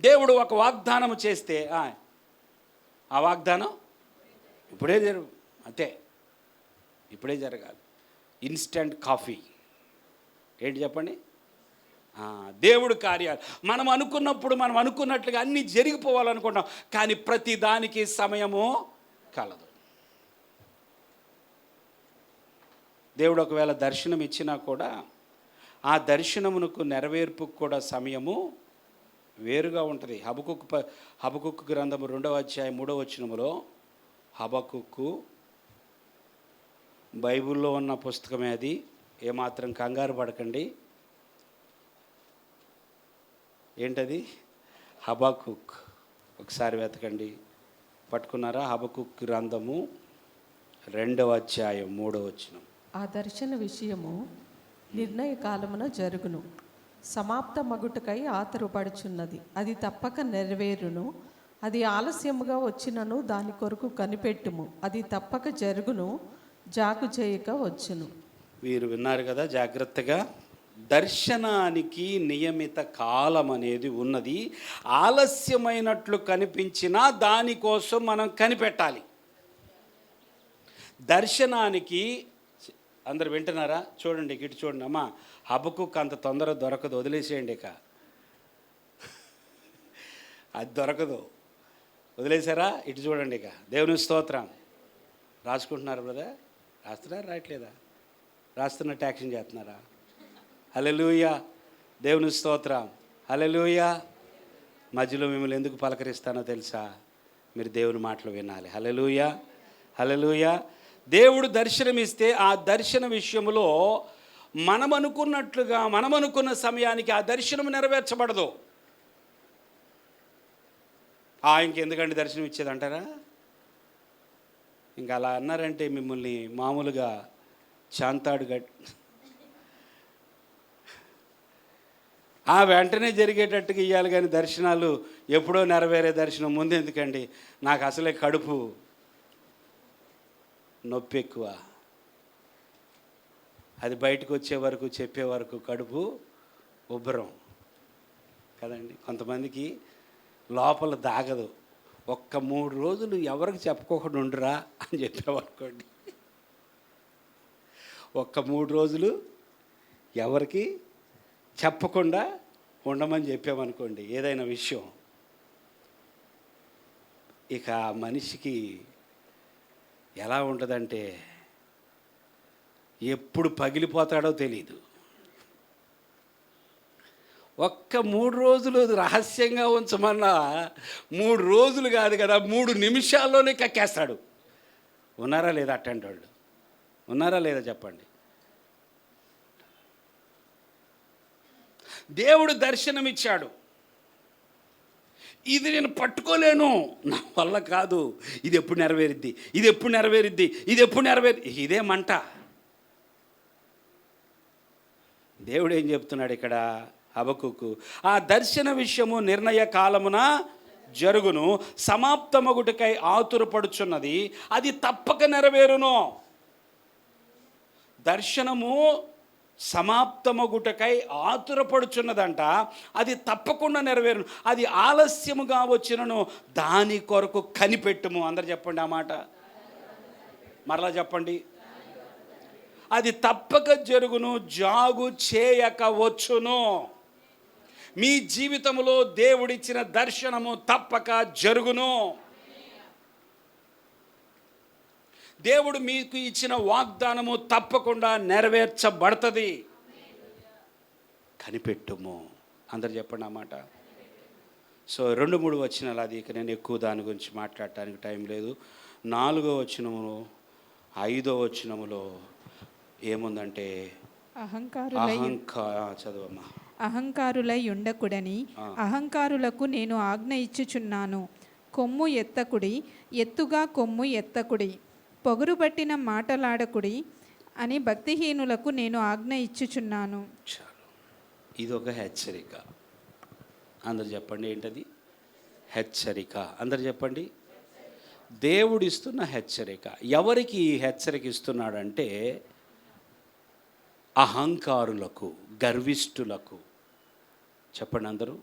దేవుడు ఒక వాగ్దానం చేస్తే ఆ వాగ్దానం ఇప్పుడే ఇప్పుడే జరగాలి. ఇన్స్టంట్ కాఫీ ఏంటి చెప్పండి? దేవుడు కార్యాలు మనం అనుకున్నప్పుడు మనం అనుకున్నట్లుగా అన్నీ జరిగిపోవాలనుకుంటాం, కానీ ప్రతి దానికి సమయము కలదు. దేవుడు ఒకవేళ దర్శనం ఇచ్చినా కూడా ఆ దర్శనమునకు నెరవేర్పుకు కూడా సమయము వేరుగా ఉంటుంది. హబకుక్కు గ్రంథము 2వ అధ్యాయం 3వ వచనములో, హబకుక్కు బైబిల్లో ఉన్న పుస్తకమే, అది ఏమాత్రం కంగారు పడకండి. ఏంటది? హబకుక్. ఒకసారి వెతకండి. పట్టుకున్నారా? హబకుక్ గ్రంథము 2వ అధ్యాయం 3వ వచనం. ఆ దర్శన విషయము నిర్ణయ కాలమున జరుగును, సమాప్త మగుటకై ఆతురపడుచున్నది, అది తప్పక నెరవేరును. అది ఆలస్యముగా వచ్చినను దాని కొరకు కనిపెట్టుము, అది తప్పక జరుగును, జాగు చేయక వచ్చును. వీరు విన్నారు కదా జాగ్రత్తగా. దర్శనానికి నియమిత కాలం అనేది ఉన్నది. ఆలస్యమైనట్లు కనిపించినా దానికోసం మనం కనిపెట్టాలి. దర్శనానికి అందరు వింటున్నారా? చూడండి, ఇటు చూడండి అమ్మా. హబకుక్కు అంత తొందర దొరకదు, వదిలేసేయండి. ఇక అది దొరకదు, వదిలేసారా? ఇటు చూడండి. ఇక దేవుని స్తోత్రం. రాసుకుంటున్నారు బ్రదర్? రాస్తున్నారా? రాయట్లేదా? రాస్తున్నట్టు యాక్షన్ చేస్తున్నారా? హల్లెలూయా, దేవుని స్తోత్రం. హల్లెలూయా. మధ్యలో మిమ్మల్ని ఎందుకు పలకరిస్తానో తెలుసా? మీరు దేవుని మాటలు వినాలి. హల్లెలూయా, హల్లెలూయా. దేవుడు దర్శనమిస్తే ఆ దర్శన విషయంలో మనం అనుకున్నట్లుగా మనం అనుకున్న సమయానికి ఆ దర్శనం నెరవేర్చబడదు. ఇంకెందుకంటే దర్శనం ఇచ్చేది అంటారా? ఇంకా అలా అన్నారంటే మిమ్మల్ని మామూలుగా శాంతాడు వెంటనే జరిగేటట్టుగా ఇవ్వాలి, కానీ దర్శనాలు ఎప్పుడో నెరవేరే దర్శనం ముందు ఎందుకండి? నాకు అసలే కడుపు నొప్పి ఎక్కువ, అది బయటకు వచ్చే వరకు చెప్పే వరకు కడుపు ఉబ్బరం కదండి. కొంతమందికి లోపల దాగదు. ఒక్క 3 రోజులు ఎవరికి చెప్పుకోకుండా ఉండరా అని చెప్పామనుకోండి, ఒక్క 3 రోజులు ఎవరికి చెప్పకుండా ఉండమని చెప్పామనుకోండి ఏదైనా విషయం, ఇక మనిషికి ఎలా ఉంటుందంటే ఎప్పుడు పగిలిపోతాడో తెలీదు. ఒక్క 3 రోజులు రహస్యంగా ఉంచమన్నా 3 రోజులు కాదు కదా, 3 నిమిషాల్లోనే కక్కేస్తాడు. ఉన్నారా లేదా అట్టంటి వాళ్ళు? ఉన్నారా లేదా చెప్పండి. దేవుడు దర్శనమిచ్చాడు, ఇది నేను పట్టుకోలేను, నా వల్ల కాదు, ఇది ఎప్పుడు నెరవేరిద్ది, ఇది ఎప్పుడు నెరవేరిద్ది, ఇది ఎప్పుడు ఇదే మంట. దేవుడు ఏం చెప్తున్నాడు ఇక్కడ? హబకుక్కు, ఆ దర్శన విషయము నిర్ణయ కాలమున జరుగును, సమాప్తమగుటకై ఆతురపడుచున్నది, అది తప్పక నెరవేరును. దర్శనము సమాప్తమగుటకై ఆతురపడుచున్నదంట, అది తప్పకుండా నెరవేరును. అది ఆలస్యముగా వచ్చినను దాని కొరకు కనిపెట్టుము. అందరు చెప్పండి ఆ మాట, మరలా చెప్పండి. అది తప్పక జరుగును, జాగు చేయక వచ్చును. మీ జీవితంలో దేవుడిచ్చిన దర్శనము తప్పక జరుగును. దేవుడు మీకు ఇచ్చిన వాగ్దానము తప్పకుండా నెరవేర్చబడుతుంది. కనిపెట్టుము. అందరు చెప్పండి అన్నమాట. సో 2-3 వచనాలు, అది ఇక నేను ఎక్కువ దాని గురించి మాట్లాడటానికి టైం లేదు. 4వ వచనములో 5వ వచనములో ఏముందంటే చదవమ్మా. అహంకారులై ఉండకుడని అహంకారులకు నేను ఆజ్ఞ ఇచ్చుచున్నాను. కొమ్ము ఎత్తకుడి, ఎత్తుగా కొమ్ము ఎత్తకుడి, పొగురుబట్టిన మాటలాడకుడి అని భక్తిహీనులకు నేను ఆజ్ఞ ఇచ్చుచున్నాను. ఇది ఒక హెచ్చరిక. అందరు చెప్పండి, ఏంటది? హెచ్చరిక. అందరు చెప్పండి. దేవుడిస్తున్న హెచ్చరిక. ఎవరికి ఈ హెచ్చరిక ఇస్తున్నాడంటే అహంకారులకు, గర్విష్ఠులకు. చెప్పండి అందరూ.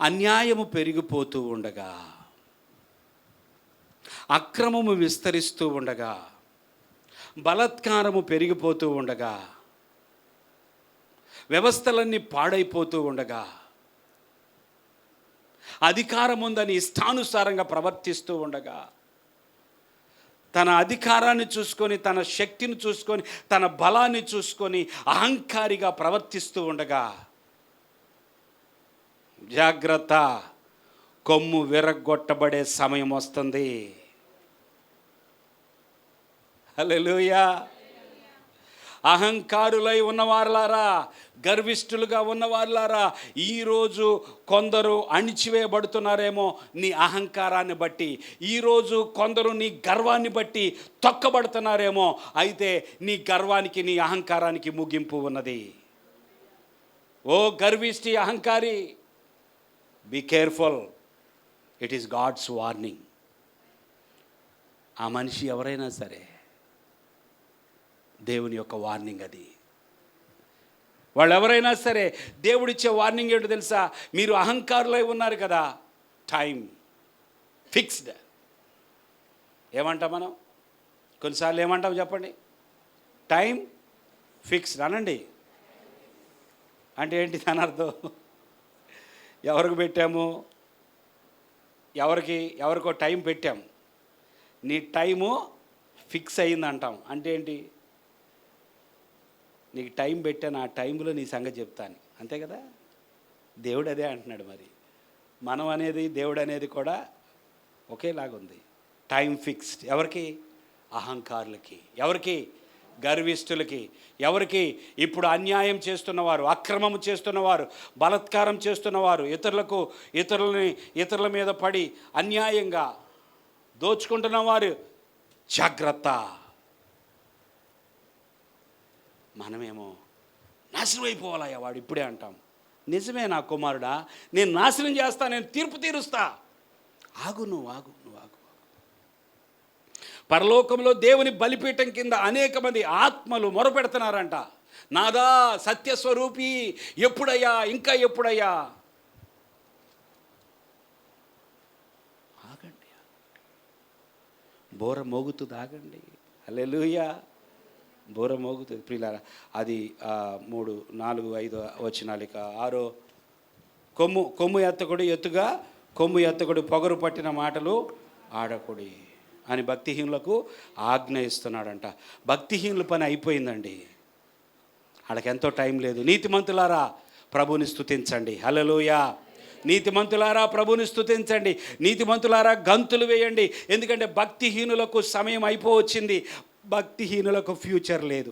అన్యాయము పెరిగిపోతూ ఉండగా, అక్రమము విస్తరిస్తూ ఉండగా, బలాత్కారము పెరిగిపోతూ ఉండగా, వ్యవస్థలన్నీ పాడైపోతూ ఉండగా, అధికారం ఉందని ఇష్టానుసారంగా ప్రవర్తిస్తూ ఉండగా, తన అధికారాన్ని చూసుకొని, తన శక్తిని చూసుకొని, తన బలాన్ని చూసుకొని అహంకారిగా ప్రవర్తిస్తూ ఉండగా, జాగ్రత్త, కొమ్ము విరగ్గొట్టబడే సమయం వస్తుంది. హల్లెలూయా. అహంకారులై ఉన్నవారులారా, గర్విష్ఠులుగా ఉన్నవారులారా, ఈరోజు కొందరు అణిచివేయబడుతున్నారేమో నీ అహంకారాన్ని బట్టి. ఈరోజు కొందరు నీ గర్వాన్ని బట్టి తొక్కబడుతున్నారేమో. అయితే నీ గర్వానికి, నీ అహంకారానికి ముగింపు ఉన్నది. ఓ గర్విష్ఠి, అహంకారి, be careful, it is God's warning. ఆ మనిషి ఎవరైనా సరే, దేవుని యొక్క వార్నింగ్ అది. వాళ్ళు ఎవరైనా సరే దేవుడిచ్చే వార్నింగ్ ఏంటో తెలుసా? మీరు అహంకారులై ఉన్నారు కదా, టైం ఫిక్స్డ్. ఏమంటాం మనం? కొన్నిసార్లు ఏమంటాం చెప్పండి? టైం ఫిక్స్డ్ అనండి. అంటే ఏంటి దాని అర్థం? ఎవరికి పెట్టాము? ఎవరికో టైం పెట్టాము. నీ టైము ఫిక్స్ అయింది అంటాం. అంటే ఏంటి? నీకు టైం పెట్టాను, ఆ టైంలో నీ సంగతి చెప్తాను, అంతే కదా. దేవుడు అదే అంటున్నాడు. మరి మనం అనేది, దేవుడు అనేది కూడా ఒకేలాగుంది. Time fixed. ఎవరికి? అహంకారులకి. ఎవరికి? గర్విష్ఠులకి. ఎవరికి? ఇప్పుడు అన్యాయం చేస్తున్నవారు, అక్రమం చేస్తున్నవారు, బలాత్కారం చేస్తున్నవారు, ఇతరుల మీద పడి అన్యాయంగా దోచుకుంటున్నవారు, జాగ్రత్త. మనమేమో నాశనం అయిపోవాలయ్యా వాడు, ఇప్పుడే అంటాం. నిజమే నా కుమారుడా, నేను నాశనం చేస్తా, నేను తీర్పు తీరుస్తా. ఆగు, నువ్వు ఆగు. పరలోకంలో దేవుని బలిపీఠం కింద అనేక మంది ఆత్మలు మొరపెడుతున్నారంట. నాదా సత్యస్వరూపి, ఎప్పుడయ్యా, ఇంకా ఎప్పుడయ్యా? ఆగండి, బోర మోగుతుంది, ఆగండి. హల్లెలూయా. బోర మోగుతుంది ప్రియులారా. అది 3, 4, 5 వచనాలు. ఇక 6, కొమ్ము ఎత్తకుడు ఎత్తుగా, కొమ్ము ఎత్తకుడు పొగరు పట్టిన మాటలు ఆడకుడి అని భక్తిహీనులకు ఆజ్ఞ ఇస్తున్నాడంట. భక్తిహీనుల పని అయిపోయిందండి, వాళ్ళకి ఎంతో టైం లేదు. నీతిమంతులారా ప్రభుని స్తుతించండి. హల్లెలూయా. నీతిమంతులారా ప్రభుని స్తుతించండి. నీతిమంతులారా గంతులు వేయండి. ఎందుకంటే భక్తిహీనులకు సమయం అయిపోవచ్చింది. భక్తిహీనులకు ఫ్యూచర్ లేదు,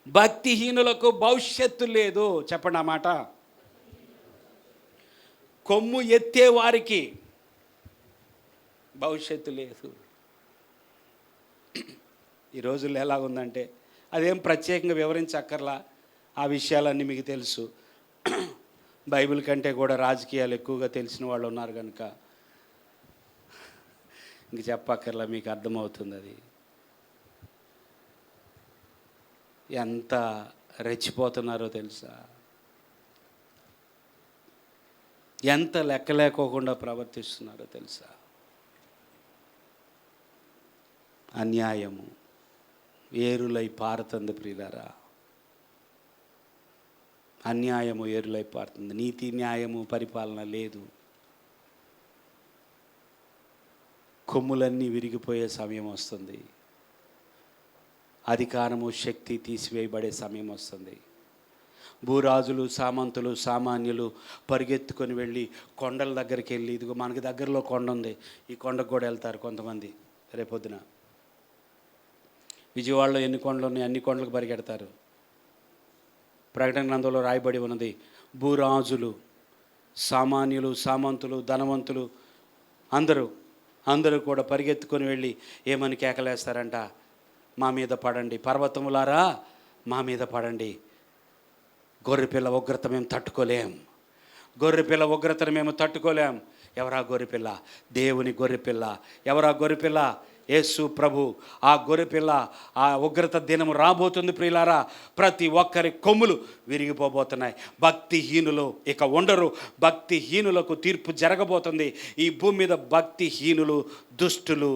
భక్తిహీనులకు భవిష్యత్తు లేదు. చెప్పండి ఆ మాట. కొమ్ము ఎత్తే వారికి భవిష్యత్తు లేదు. ఈ రోజుల్లో ఎలా ఉందంటే, అదేం ప్రత్యేకంగా వివరించక్కర్లా, ఆ విషయాలన్నీ మీకు తెలుసు. బైబిల్ కంటే కూడా రాజకీయాలు ఎక్కువగా తెలిసిన వాళ్ళు ఉన్నారు కనుక ఇంక చెప్పక్కర్లా, మీకు అర్థమవుతుంది. అది ఎంత రెచ్చిపోతున్నారో తెలుసా? ఎంత లెక్కలేకోకుండా ప్రవర్తిస్తున్నారో తెలుసా? అన్యాయము ఏరులై పారుతుంది ప్రియులారా. అన్యాయము ఏరులై పారుతుంది. నీతి న్యాయము పరిపాలన లేదు. కొమ్ములన్నీ విరిగిపోయే సమయం వస్తుంది. అధికారము, శక్తి తీసివేయబడే సమయం వస్తుంది. భూరాజులు, సామంతులు, సామాన్యులు పరిగెత్తుకొని వెళ్ళి కొండల దగ్గరికి వెళ్ళి, ఇదిగో మనకి దగ్గరలో కొండ ఉంది, ఈ కొండకు కూడా వెళ్తారు కొంతమంది. రేపొద్దున విజయవాడలో ఎన్ని కొండలు ఉన్నాయి, అన్ని కొండలకు పరిగెడతారు. ప్రకటన గ్రంథంలో రాయబడి ఉన్నది, భూరాజులు, సామాన్యులు, సామంతులు, ధనవంతులు అందరూ కూడా పరిగెత్తుకొని వెళ్ళి ఏమని కేకలేస్తారంట? మా మీద పడండి, పర్వతములారా మా మీద పడండి. గొర్రెపిల్ల ఉగ్రత మేము తట్టుకోలేం. గొర్రెపిల్ల ఉగ్రతను మేము తట్టుకోలేం. ఎవరా గొర్రెపిల్ల? దేవుని గొర్రెపిల్ల. ఎవరా గొర్రెపిల్ల? యేసు ప్రభు. ఆ గొర్రెపిల్ల, ఆ ఉగ్రత దినము రాబోతుంది ప్రియులారా. ప్రతి ఒక్కరి కొమ్ములు విరిగిపోబోతున్నాయి. భక్తిహీనులు ఇక ఉండరు. భక్తిహీనులకు తీర్పు జరగబోతుంది. ఈ భూమి మీద భక్తిహీనులు, దుష్టులు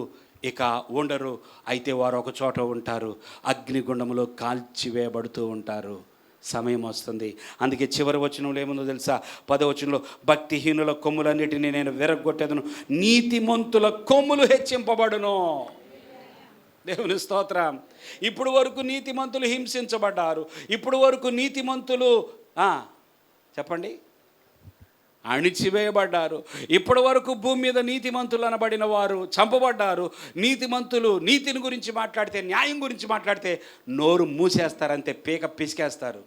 ఇక ఉండరు. అయితే వారు ఒక చోట ఉంటారు, అగ్నిగుండములో కాల్చివేయబడుతూ ఉంటారు. సమయం వస్తుంది. అందుకే చివరి వచనంలో ఏముందో తెలుసా? 10వ వచనంలో, భక్తిహీనుల కొమ్ములన్నిటినీ నేను విరగొట్టేదను, నీతిమంతుల కొమ్ములు హెచ్చింపబడును. దేవుని స్తోత్రం. ఇప్పుడు వరకు నీతిమంతులు హింసించబడ్డారు. ఇప్పుడు వరకు నీతిమంతులు చెప్పండి అణిచివేయబడ్డారు. ఇప్పటి వరకు భూమి మీద నీతిమంతులు అనబడిన వారు చంపబడ్డారు. నీతిమంతులు నీతిని గురించి మాట్లాడితే, న్యాయం గురించి మాట్లాడితే నోరు మూసేస్తారంతే, పీక పిసికేస్తారు.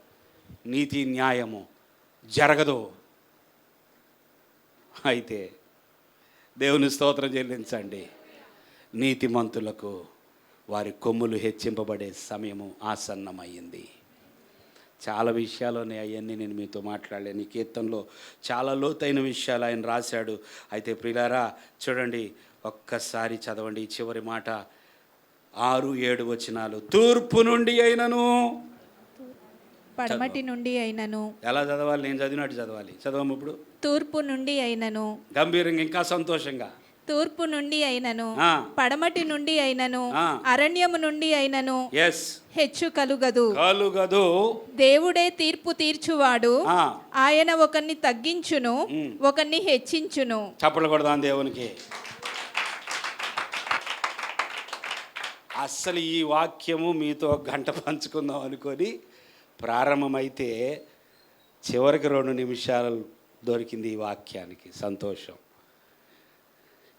నీతి న్యాయము జరగదు. అయితే దేవుని స్తోత్రం చెల్లించండి. నీతిమంతులకు వారి కొమ్ములు హెచ్చింపబడే సమయము ఆసన్నమైంది. చాలా విషయాలు ఉన్నాయి, అవన్నీ నేను మీతో మాట్లాడలేను. ఈ కీర్తనలో చాలా లోతైన విషయాలు ఆయన రాశాడు. అయితే ప్రియులారా చూడండి, ఒక్కసారి చదవండి ఈ చివరి మాట, 6-7 వచనాలు. తూర్పు నుండి అయినను, పడమటి నుండి అయినను. ఎలా చదవాలి? నేను చదివినట్టు చదవాలి. చదవము ఇప్పుడు. తూర్పు నుండి అయినను. గంభీరంగా, ఇంకా సంతోషంగా. తూర్పు నుండి అయినను, పడమటి నుండి అయినను, అరణ్యము నుండి అయినను హెచ్చు కలుగదు. దేవుడే తీర్పు తీర్చువాడు. ఆయన ఒకరిని తగ్గించును, ఒకరిని హెచ్చించును. చప్పట్లు కొడదాం దేవునికి. అస్సలు ఈ వాక్యము మీతో గంట పంచుకుందాం అనుకొని ప్రారంభమైతే చివరికి 2 నిమిషాలు దొరికింది ఈ వాక్యానికి. సంతోషం.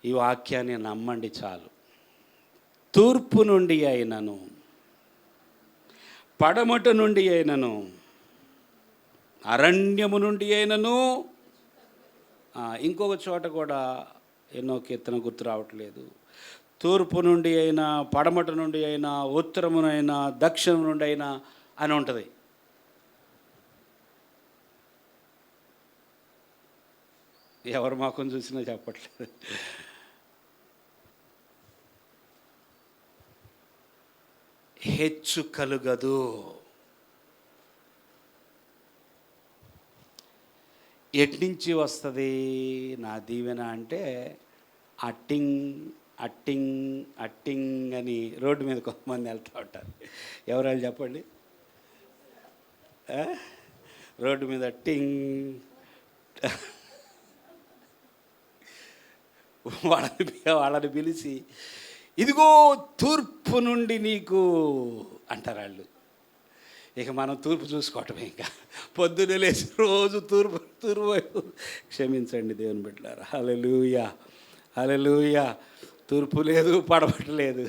ఈ వాక్యాన్ని నమ్మండి చాలు. తూర్పు నుండి అయినను, పడమట నుండి అయినను, అరణ్యము నుండి అయినను, ఇంకొక చోట కూడా ఎన్నో కీర్తన గుర్తు రావట్లేదు. తూర్పు నుండి అయినా, పడమట నుండి అయినా, ఉత్తరమునైనా, దక్షిణం నుండి అయినా అని ఉంటుంది. ఎవరు మాకు చూసినా చెప్పట్లేదు. హెచ్చు కలుగదు. ఎట్నుంచి వస్తుంది నా దీవెన అంటే, అట్టింగ్ అట్టింగ్ అట్టింగ్ అని రోడ్డు మీద కొంతమంది వెళ్తూ ఉంటారు. ఎవరు చెప్పండి? రోడ్డు మీద టింగ్, వాళ్ళని పిలిచి, ఇదిగో తూర్పు నుండి నీకు అంటారు వాళ్ళు. ఇక మనం తూర్పు చూసుకోవటమే. ఇంకా పొద్దున్నే లేచి రోజు తూర్పు వైపు. క్షమించండి దేవుని బిడ్డలారా. హల్లెలూయా, హల్లెలూయా. తూర్పు లేదు, పడమట లేదు,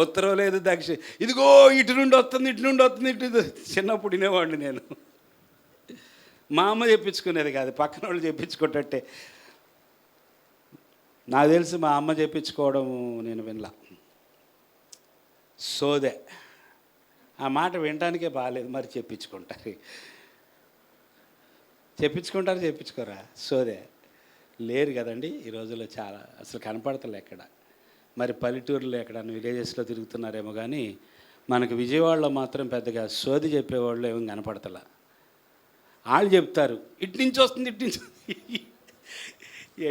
ఉత్తరం లేదు, దక్షిణ. ఇదిగో ఇటు నుండి వస్తుంది, ఇటు నుండి వస్తుంది, ఇటు. చిన్నప్పుడు వినేవాడిని నేను. మా అమ్మ చెప్పించుకునేది కాదు, పక్కన వాళ్ళు చెప్పించుకుంటే. నాకు తెలిసి మా అమ్మ చెప్పించుకోవడం నేను వినలా. సోదే. ఆ మాట వినటానికే బాగాలేదు, మరి చెప్పించుకోరా? సోదే. లేరు కదండి ఈ రోజుల్లో, చాలా అసలు కనపడతలే ఎక్కడ. మరి పల్లెటూరులో ఎక్కడ విలేజెస్లో తిరుగుతున్నారేమో కానీ మనకు విజయవాడలో మాత్రం పెద్దగా సోది చెప్పేవాళ్ళు ఏమో కనపడతలా. వాళ్ళు చెప్తారు, ఇటు నుంచి వస్తుంది, ఇటు నుంచి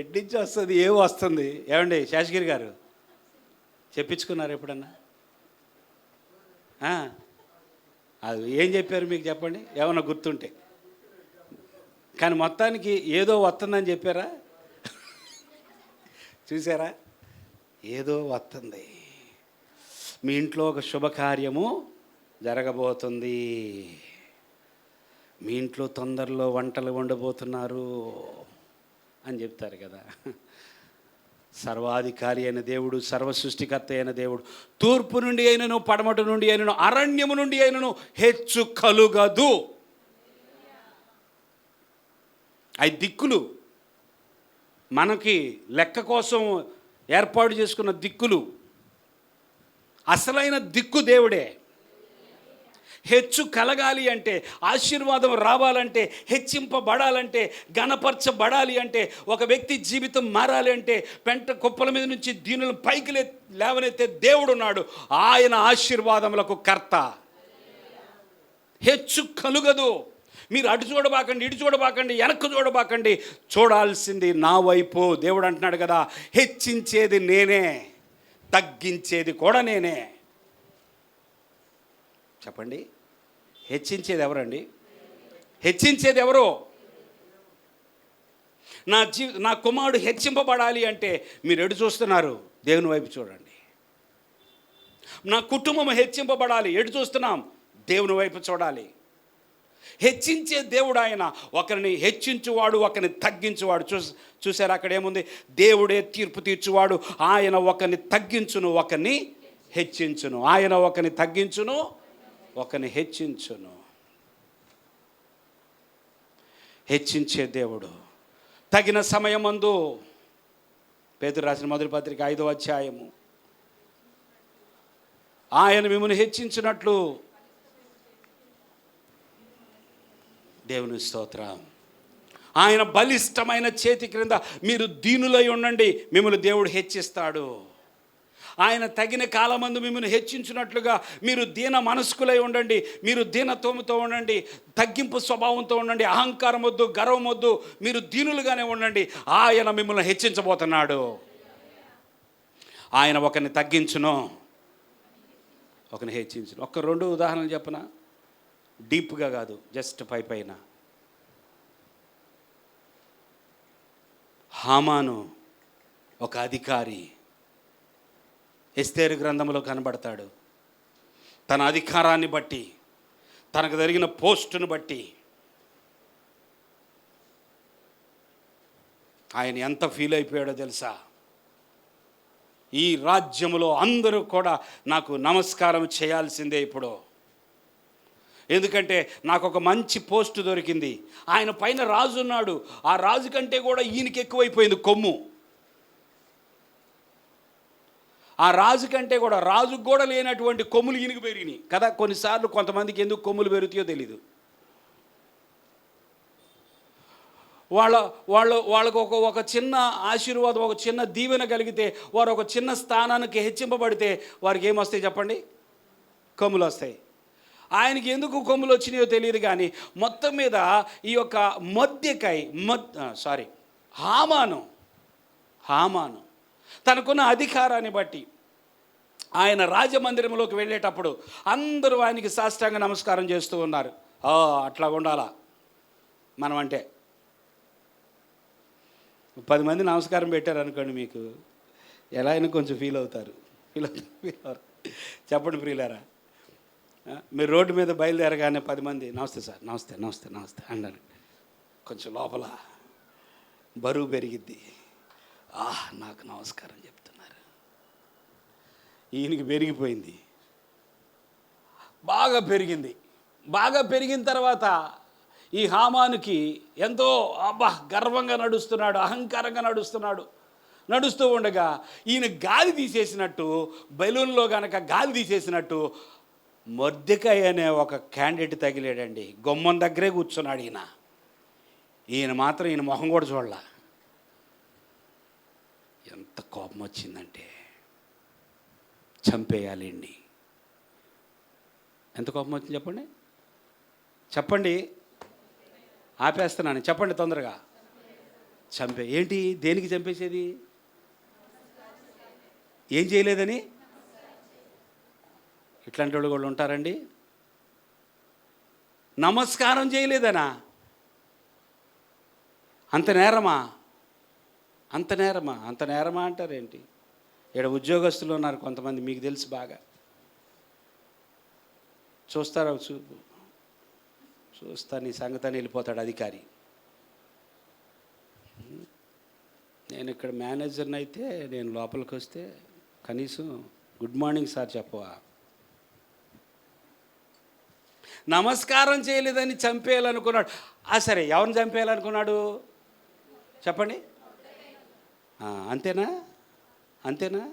ఎట్నుంచి వస్తుంది, ఏం వస్తుంది. ఏమండి శేషగిరి గారు, చెప్పించుకున్నారు ఎప్పుడన్నా? అది ఏం చెప్పారు మీకు చెప్పండి, ఏమన్నా గుర్తుంటే. కానీ మొత్తానికి ఏదో వస్తుందని చెప్పారా? చూసారా? ఏదో వస్తుంది. మీ ఇంట్లో ఒక శుభకార్యము జరగబోతుంది. మీ ఇంట్లో తొందరలో వంటలు వండబోతున్నారు అని చెప్తారు కదా. సర్వాధికారి అయిన దేవుడు, సర్వ సృష్టికర్త అయిన దేవుడు, తూర్పు నుండి అయినను, పడమట నుండి అయినను, అరణ్యము నుండి అయినను హెచ్చు కలుగదు. అవి దిక్కులు, మనకి లెక్క కోసం ఏర్పాటు చేసుకున్న దిక్కులు. అసలైన దిక్కు దేవుడే. హెచ్చు కలగాలి అంటే, ఆశీర్వాదం రావాలంటే, హెచ్చింపబడాలంటే, ఘనపరచబడాలి అంటే, ఒక వ్యక్తి జీవితం మారాలి అంటే, పెంట కుప్పల మీద నుంచి దీనులను పైకి లేవనెత్తే దేవుడు ఉన్నాడు. ఆయన ఆశీర్వాదములకు కర్త. హెచ్చు కలుగదు. మీరు అటు చూడబాకండి, ఇటు చూడబాకండి, వెనక్కు చూడబాకండి, చూడాల్సింది నా వైపు. దేవుడు అంటున్నాడు కదా, హెచ్చించేది నేనే, తగ్గించేది కూడా నేనే. చెప్పండి, హెచ్చించేది ఎవరండి? హెచ్చించేది ఎవరు? నా కుమారుడు హెచ్చింపబడాలి అంటే మీరు ఎటు చూస్తున్నారు? దేవుని వైపు చూడండి. నా కుటుంబం హెచ్చింపబడాలి, ఎటు చూస్తున్నాం? దేవుని వైపు చూడాలి. హెచ్చించే దేవుడు ఆయన. ఒకరిని హెచ్చించువాడు, ఒకరిని తగ్గించువాడు. చూసారు అక్కడ ఏముంది? దేవుడే తీర్పు తీర్చువాడు. ఆయన ఒకరిని తగ్గించును, ఒకరిని హెచ్చించును. ఆయన ఒకరిని తగ్గించును, ఒకరిని హెచ్చించును. హెచ్చించే దేవుడు. తగిన సమయమందు, పేతురు రాసిన మొదటి పత్రిక 5వ అధ్యాయము, ఆయన మిమ్మల్ని హెచ్చించినట్లు. దేవుని స్తోత్రం. ఆయన బలిష్టమైన చేతి క్రింద మీరు దీనులై ఉండండి, మిమ్మల్ని దేవుడు హెచ్చిస్తాడు. ఆయన తగిన కాలమందు మిమ్మల్ని హెచ్చించినట్లుగా మీరు దీన మనస్కులై ఉండండి, మీరు దీనత్వముతో ఉండండి, తగ్గింపు స్వభావంతో ఉండండి, అహంకారం వద్దు, గర్వం వద్దు, మీరు దీనులుగానే ఉండండి. ఆయన మిమ్మల్ని హెచ్చించబోతున్నాడు. ఆయన ఒకరిని తగ్గించును, ఒకరిని హెచ్చించును. ఒక 2 ఉదాహరణలు చెప్పనా? డీప్గా కాదు, జస్ట్ పైన. హామాను ఒక అధికారి, ఎస్తేరు గ్రంథంలో కనబడతాడు. తన అధికారాన్ని బట్టి, తనకు జరిగిన పోస్టును బట్టి ఆయన ఎంత ఫీల్ అయిపోయాడో తెలుసా? ఈ రాజ్యములో అందరూ కూడా నాకు నమస్కారం చేయాల్సిందే ఇప్పుడు, ఎందుకంటే నాకు ఒక మంచి పోస్టు దొరికింది. ఆయన పైన రాజు ఉన్నాడు. ఆ రాజు కంటే కూడా ఈయనకి ఎక్కువైపోయింది కొమ్ము. ఆ రాజు కంటే కూడా, రాజుకు కూడా లేనటువంటి కొమ్ములు ఈయనకి పెరిగినాయి కదా. కొన్నిసార్లు కొంతమందికి ఎందుకు కొమ్ములు పెరుగుతాయో తెలీదు. వాళ్ళకు ఒక చిన్న ఆశీర్వాదం, ఒక చిన్న దీవెన కలిగితే, వారు ఒక చిన్న స్థానానికి హెచ్చింపబడితే వారికి ఏమొస్తాయి చెప్పండి? కొమ్ములు వస్తాయి. ఆయనకి ఎందుకు కొమ్ములు వచ్చినాయో తెలియదు కానీ మొత్తం మీద ఈ యొక్క హామాను తనకున్న అధికారాన్ని బట్టి ఆయన రాజమందిరంలోకి వెళ్ళేటప్పుడు అందరూ ఆయనకి సాష్టాంగ నమస్కారం చేస్తూ ఉన్నారు. అట్లా ఉండాలా మనం అంటే. 10 మంది నమస్కారం పెట్టారు అనుకోండి, మీకు ఎలా అయినా కొంచెం ఫీల్ అవుతారు. చెప్పండి ప్రియులారా, మీరు రోడ్డు మీద బయలుదేరగానే 10 మంది నమస్తే సార్, నమస్తే నమస్తే నమస్తే అన్నారు, కొంచెం లోపల బరువు పెరిగిద్ది. నాకు నమస్కారం చెప్తున్నారు. ఈయనకి పెరిగిపోయింది, బాగా పెరిగింది. బాగా పెరిగిన తర్వాత ఈ హామానుకి ఎంతో గర్వంగా నడుస్తున్నాడు, అహంకారంగా నడుస్తూ ఉండగా ఈయన గాలి తీసేసినట్టు, బెలూన్లో కనుక గాలి తీసేసినట్టు మొర్దెకాయ్ అనే ఒక క్యాండిడేట్ తగిలాడండి. గుమ్మం దగ్గరే కూర్చున్నాడు ఈయన మాత్రం ఈయన మొహం కూడా చూడలా. ఎంత కోపం వచ్చిందంటే చంపేయాలండి. ఎంత కోపం వచ్చింది చెప్పండి. ఆపేస్తున్నాను, చెప్పండి తొందరగా. ఏంటి, దేనికి చంపేసేది? ఏం చేయలేదని? ఇట్లాంటి వాళ్ళు కూడా ఉంటారండి. నమస్కారం చేయలేదనా? అంత నేరమా అంటారేంటి? ఇక్కడ ఉద్యోగస్తులు ఉన్నారు కొంతమంది, మీకు తెలుసు బాగా. చూస్తా నీ సంగతాన్ని వెళ్ళిపోతాడు అధికారి. నేను ఇక్కడ మేనేజర్ని అయితే నేను లోపలికి వస్తే కనీసం గుడ్ మార్నింగ్ సార్ చెప్పవా? నమస్కారం చేయలేదని చంపేయాలనుకున్నాడు. సరే, ఎవరిని చంపేయాలనుకున్నాడు చెప్పండి? అంతేనా?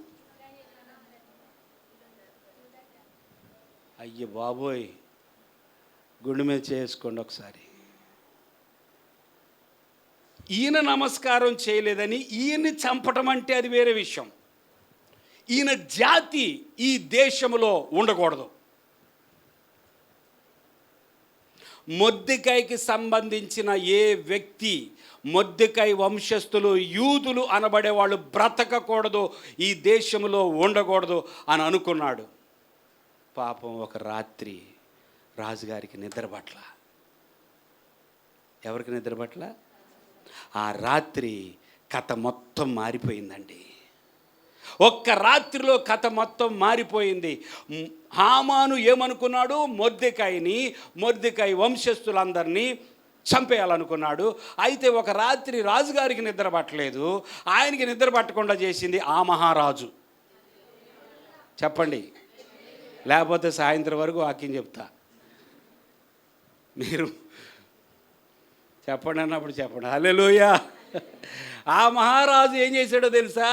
అయ్యో బాబోయ్, గుండె మీద చేసుకోండి ఒకసారి. ఈయన నమస్కారం చేయలేదని ఈయన్ని చంపటం అంటే అది వేరే విషయం. ఈయన జాతి ఈ దేశంలో ఉండకూడదు. మొర్దెకాయికి సంబంధించిన ఏ వ్యక్తి, మొర్దెకాయి వంశస్థులు, యూదులు అనబడే వాళ్ళు బ్రతకకూడదు, ఈ దేశంలో ఉండకూడదు అని అనుకున్నాడు. పాపం ఒక రాజుగారికి నిద్ర పట్ల. ఎవరికి నిద్ర పట్ల? ఆ రాత్రి కథ మొత్తం మారిపోయిందండి. ఒక్క రాత్రిలో కథ మొత్తం మారిపోయింది. హామాను ఏమనుకున్నాడు? మొర్దెకాయి వంశస్థులందరినీ చంపేయాలనుకున్నాడు. అయితే ఒక రాత్రి రాజుగారికి నిద్ర పట్టలేదు. ఆయనకి నిద్ర పట్టకుండా చేసింది ఆ మహారాజు. చెప్పండి, లేకపోతే సాయంత్రం వరకు వాక్యం చెప్తా. మీరు చెప్పండి అన్నప్పుడు చెప్పండి. హల్లెలూయా. ఆ మహారాజు ఏం చేశాడో తెలుసా?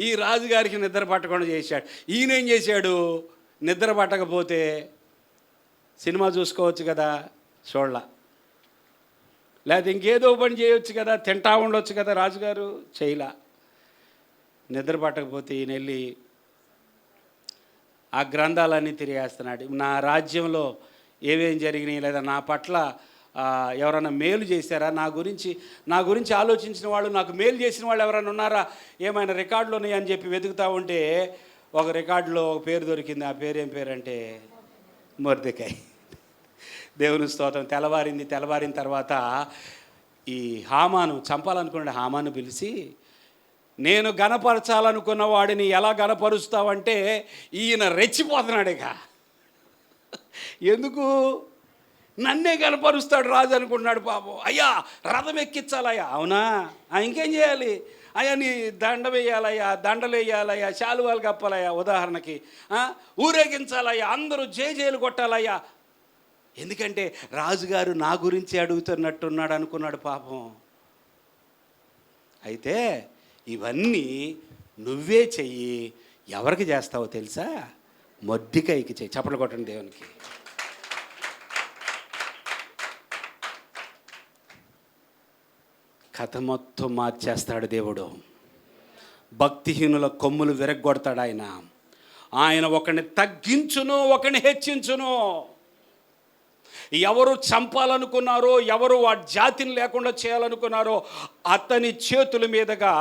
ఈ రాజుగారికి నిద్ర పట్టకుండా చేశాడు. ఈయన ఏం చేశాడు? నిద్ర పట్టకపోతే సినిమా చూసుకోవచ్చు కదా, చూడలా. లేకపోతే ఇంకేదో పని చేయొచ్చు కదా, తింటా ఉండొచ్చు కదా, రాజుగారు చేయలా. నిద్ర పట్టకపోతే ఈయన వెళ్ళి ఆ గ్రంథాలన్నీ తిరిగేస్తున్నాడు. నా రాజ్యంలో ఏమేం జరిగినాయి, లేదా నా పట్ల ఎవరైనా మేలు చేశారా, నా గురించి ఆలోచించిన వాళ్ళు, నాకు మేలు చేసిన వాళ్ళు ఎవరైనా ఉన్నారా, ఏమైనా రికార్డులు ఉన్నాయా అని చెప్పి వెతుకుతూ ఉంటే ఒక రికార్డులో ఒక పేరు దొరికింది. ఆ పేరు ఏం పేరంటే మొర్దెకాయి. దేవుని స్తోత్రం. తెల్లవారిన తర్వాత ఈ హామాను చంపాలనుకున్నాడు. హామాను పిలిచి, నేను గణపరచాలనుకున్న వాడిని ఎలా గణపరుస్తావంటే ఈయన రెచ్చిపోతున్నాడు. ఇక ఎందుకు నన్నే గణపరుస్తాడు రాజు అనుకుంటున్నాడు పాపం. అయ్యా రథం ఎక్కించాలయ్యా. అవునా, ఇంకేం చేయాలి అయ్యా? నీ దండ వేయాలయ్యా, దండలు వేయాలయ్యా, శాలువాలు కప్పాలయ్యా, ఉదాహరణకి ఊరేగించాలయ్యా, అందరూ జేజేలు కొట్టాలయ్యా. ఎందుకంటే రాజుగారు నా గురించి అడుగుతున్నట్టున్నాడు అనుకున్నాడు పాపం. అయితే ఇవన్నీ నువ్వే చెయ్యి. ఎవరికి చేస్తావో తెలుసా? మొర్దెకాయికి చెయ్యి. చప్పట్లు కొట్టండి దేవునికి. కథ మొత్తం మార్చేస్తాడు దేవుడు. భక్తిహీనుల కొమ్ములు విరగ్గొడతాడు ఆయన ఒకరిని తగ్గించును, ఒకరిని హెచ్చించును. ఎవరు చంపాలనుకున్నారో, ఎవరు వాడి జాతిని లేకుండా చేయాలనుకున్నారో అతని చేతుల మీదుగా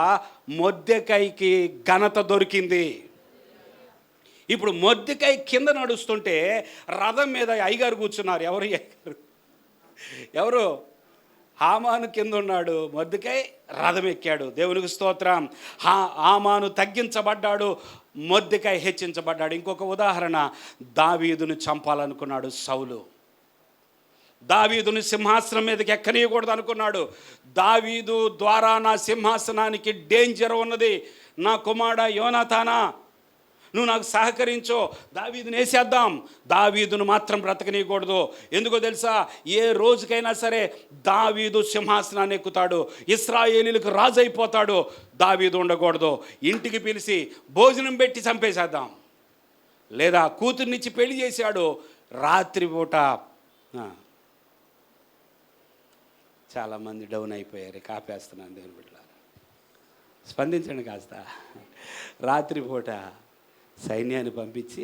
మొర్దెకాయికి ఘనత దొరికింది. ఇప్పుడు మొర్దెకాయి కింద నడుస్తుంటే రథం మీద అయ్యగారు కూర్చున్నారు. ఎవరు? హామాను కింద ఉన్నాడు, మొర్దెకాయి రథం ఎక్కాడు. దేవునికి స్తోత్రం. హామాను తగ్గించబడ్డాడు, మొర్దెకాయి హెచ్చించబడ్డాడు. ఇంకొక ఉదాహరణ, దావీదును చంపాలనుకున్నాడు సౌలు. దావీదుని సింహాసనం మీదకి ఎక్కనీయకూడదు అనుకున్నాడు. దావీదు ద్వారా నా సింహాసనానికి డేంజర్ ఉన్నది. నా కుమారుడా యోనాతానా, నువ్వు నాకు సహకరించో, దావీదుని వేసేద్దాం. దావీదును మాత్రం బ్రతకనీయకూడదు. ఎందుకో తెలుసా? ఏ రోజుకైనా సరే దావీదు సింహాసనాన్ని ఎక్కుతాడు, ఇశ్రాయేలీలకు రాజు అయిపోతాడు. దావీదు ఉండకూడదు. ఇంటికి పిలిచి భోజనం పెట్టి చంపేసేద్దాం. లేదా కూతుర్నిచ్చి పెళ్లి చేశాడు. రాత్రిపూట చాలామంది డౌన్ అయిపోయారు. కాపేస్తున్నాను దేవుని బిడ్డలారా, స్పందించండి కాస్త. రాత్రిపూట సైన్యాన్ని పంపించి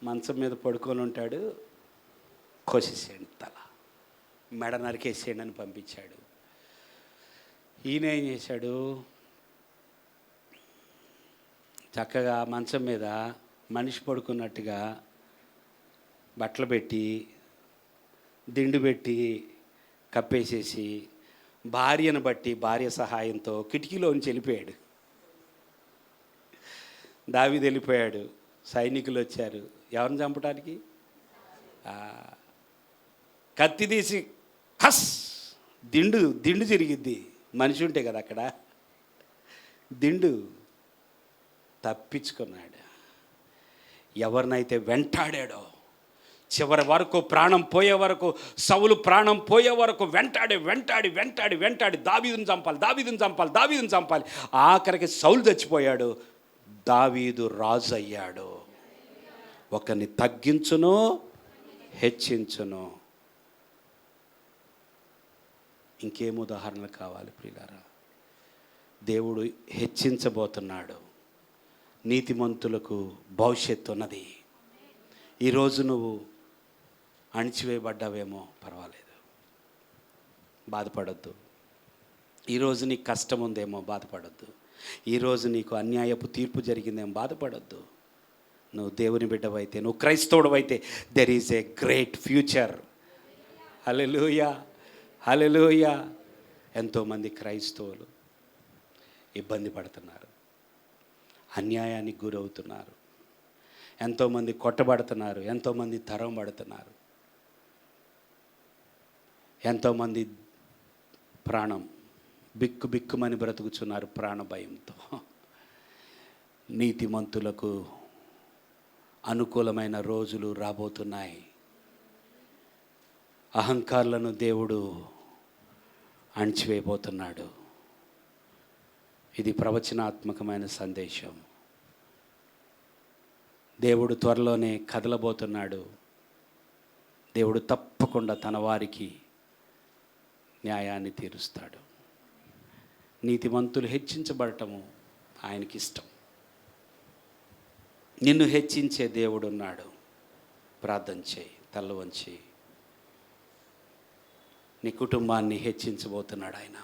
మంచం మీద పడుకొని ఉంటాడు, కోసేసేయండి, తల మెడ నరికేసేయండి అని పంపించాడు. ఈయన ఏం చేశాడు? చక్కగా మంచం మీద మనిషి పడుకున్నట్టుగా బట్టలు పెట్టి దిండు పెట్టి కప్పేసేసి భార్యను బట్టి భార్య సహాయంతో కిటికీలోంచి వెళ్ళిపోయాడు. దావీదు వెళ్ళిపోయాడు. సైనికులు వచ్చారు ఎవరిని చంపడానికి. కత్తి తీసి హస్, దిండు తిరిగిద్ది. మనిషి ఉంటే కదా అక్కడ. దిండు తప్పించుకున్నాడు. ఎవరినైతే వెంటాడాడో చివరి వరకు, ప్రాణం పోయే వరకు, సౌలు ప్రాణం పోయే వరకు వెంటాడి దావీదుని చంపాలి. ఆఖరికి సౌలు చచ్చిపోయాడు, దావీదు రాజు అయ్యాడు. ఒకరిని తగ్గించును, హెచ్చించును. ఇంకేం ఉదాహరణలు కావాలి ప్రియులారా? దేవుడు హెచ్చించబోతున్నాడు. నీతిమంతులకు భవిష్యత్తు ఉన్నది. ఈరోజు నువ్వు అణిచివేయబడ్డావేమో, పర్వాలేదు, బాధపడద్దు. ఈరోజు నీకు కష్టం ఉందేమో, బాధపడద్దు. ఈరోజు నీకు అన్యాయపు తీర్పు జరిగిందేమో, బాధపడద్దు. నువ్వు దేవుని బిడ్డవైతే, నువ్వు క్రైస్తవుడవైతే there is a great future. హల్లెలూయా, హల్లెలూయా. ఎంతోమంది క్రైస్తవులు ఇబ్బంది పడుతున్నారు, అన్యాయానికి గురవుతున్నారు, ఎంతోమంది కొట్టబడుతున్నారు, ఎంతోమంది తరం పడుతున్నారు, ఎంతోమంది ప్రాణం బిక్కుమని బ్రతుకుతున్నారు ప్రాణ భయంతో. నీతిమంతులకు అనుకూలమైన రోజులు రాబోతున్నాయి. అహంకారులను దేవుడు అణిచివేయబోతున్నాడు. ఇది ప్రవచనాత్మకమైన సందేశం. దేవుడు త్వరలోనే కదలబోతున్నాడు. దేవుడు తప్పకుండా తన వారికి న్యాయాన్ని తీరుస్తాడు. నీతిమంతులు హెచ్చించబడటము ఆయనకి ఇష్టం. నిన్ను హెచ్చించే దేవుడు ఉన్నాడు. ప్రార్థన చేయి, తల్ల వంచి. నీ కుటుంబాన్ని హెచ్చించబోతున్నాడు ఆయన.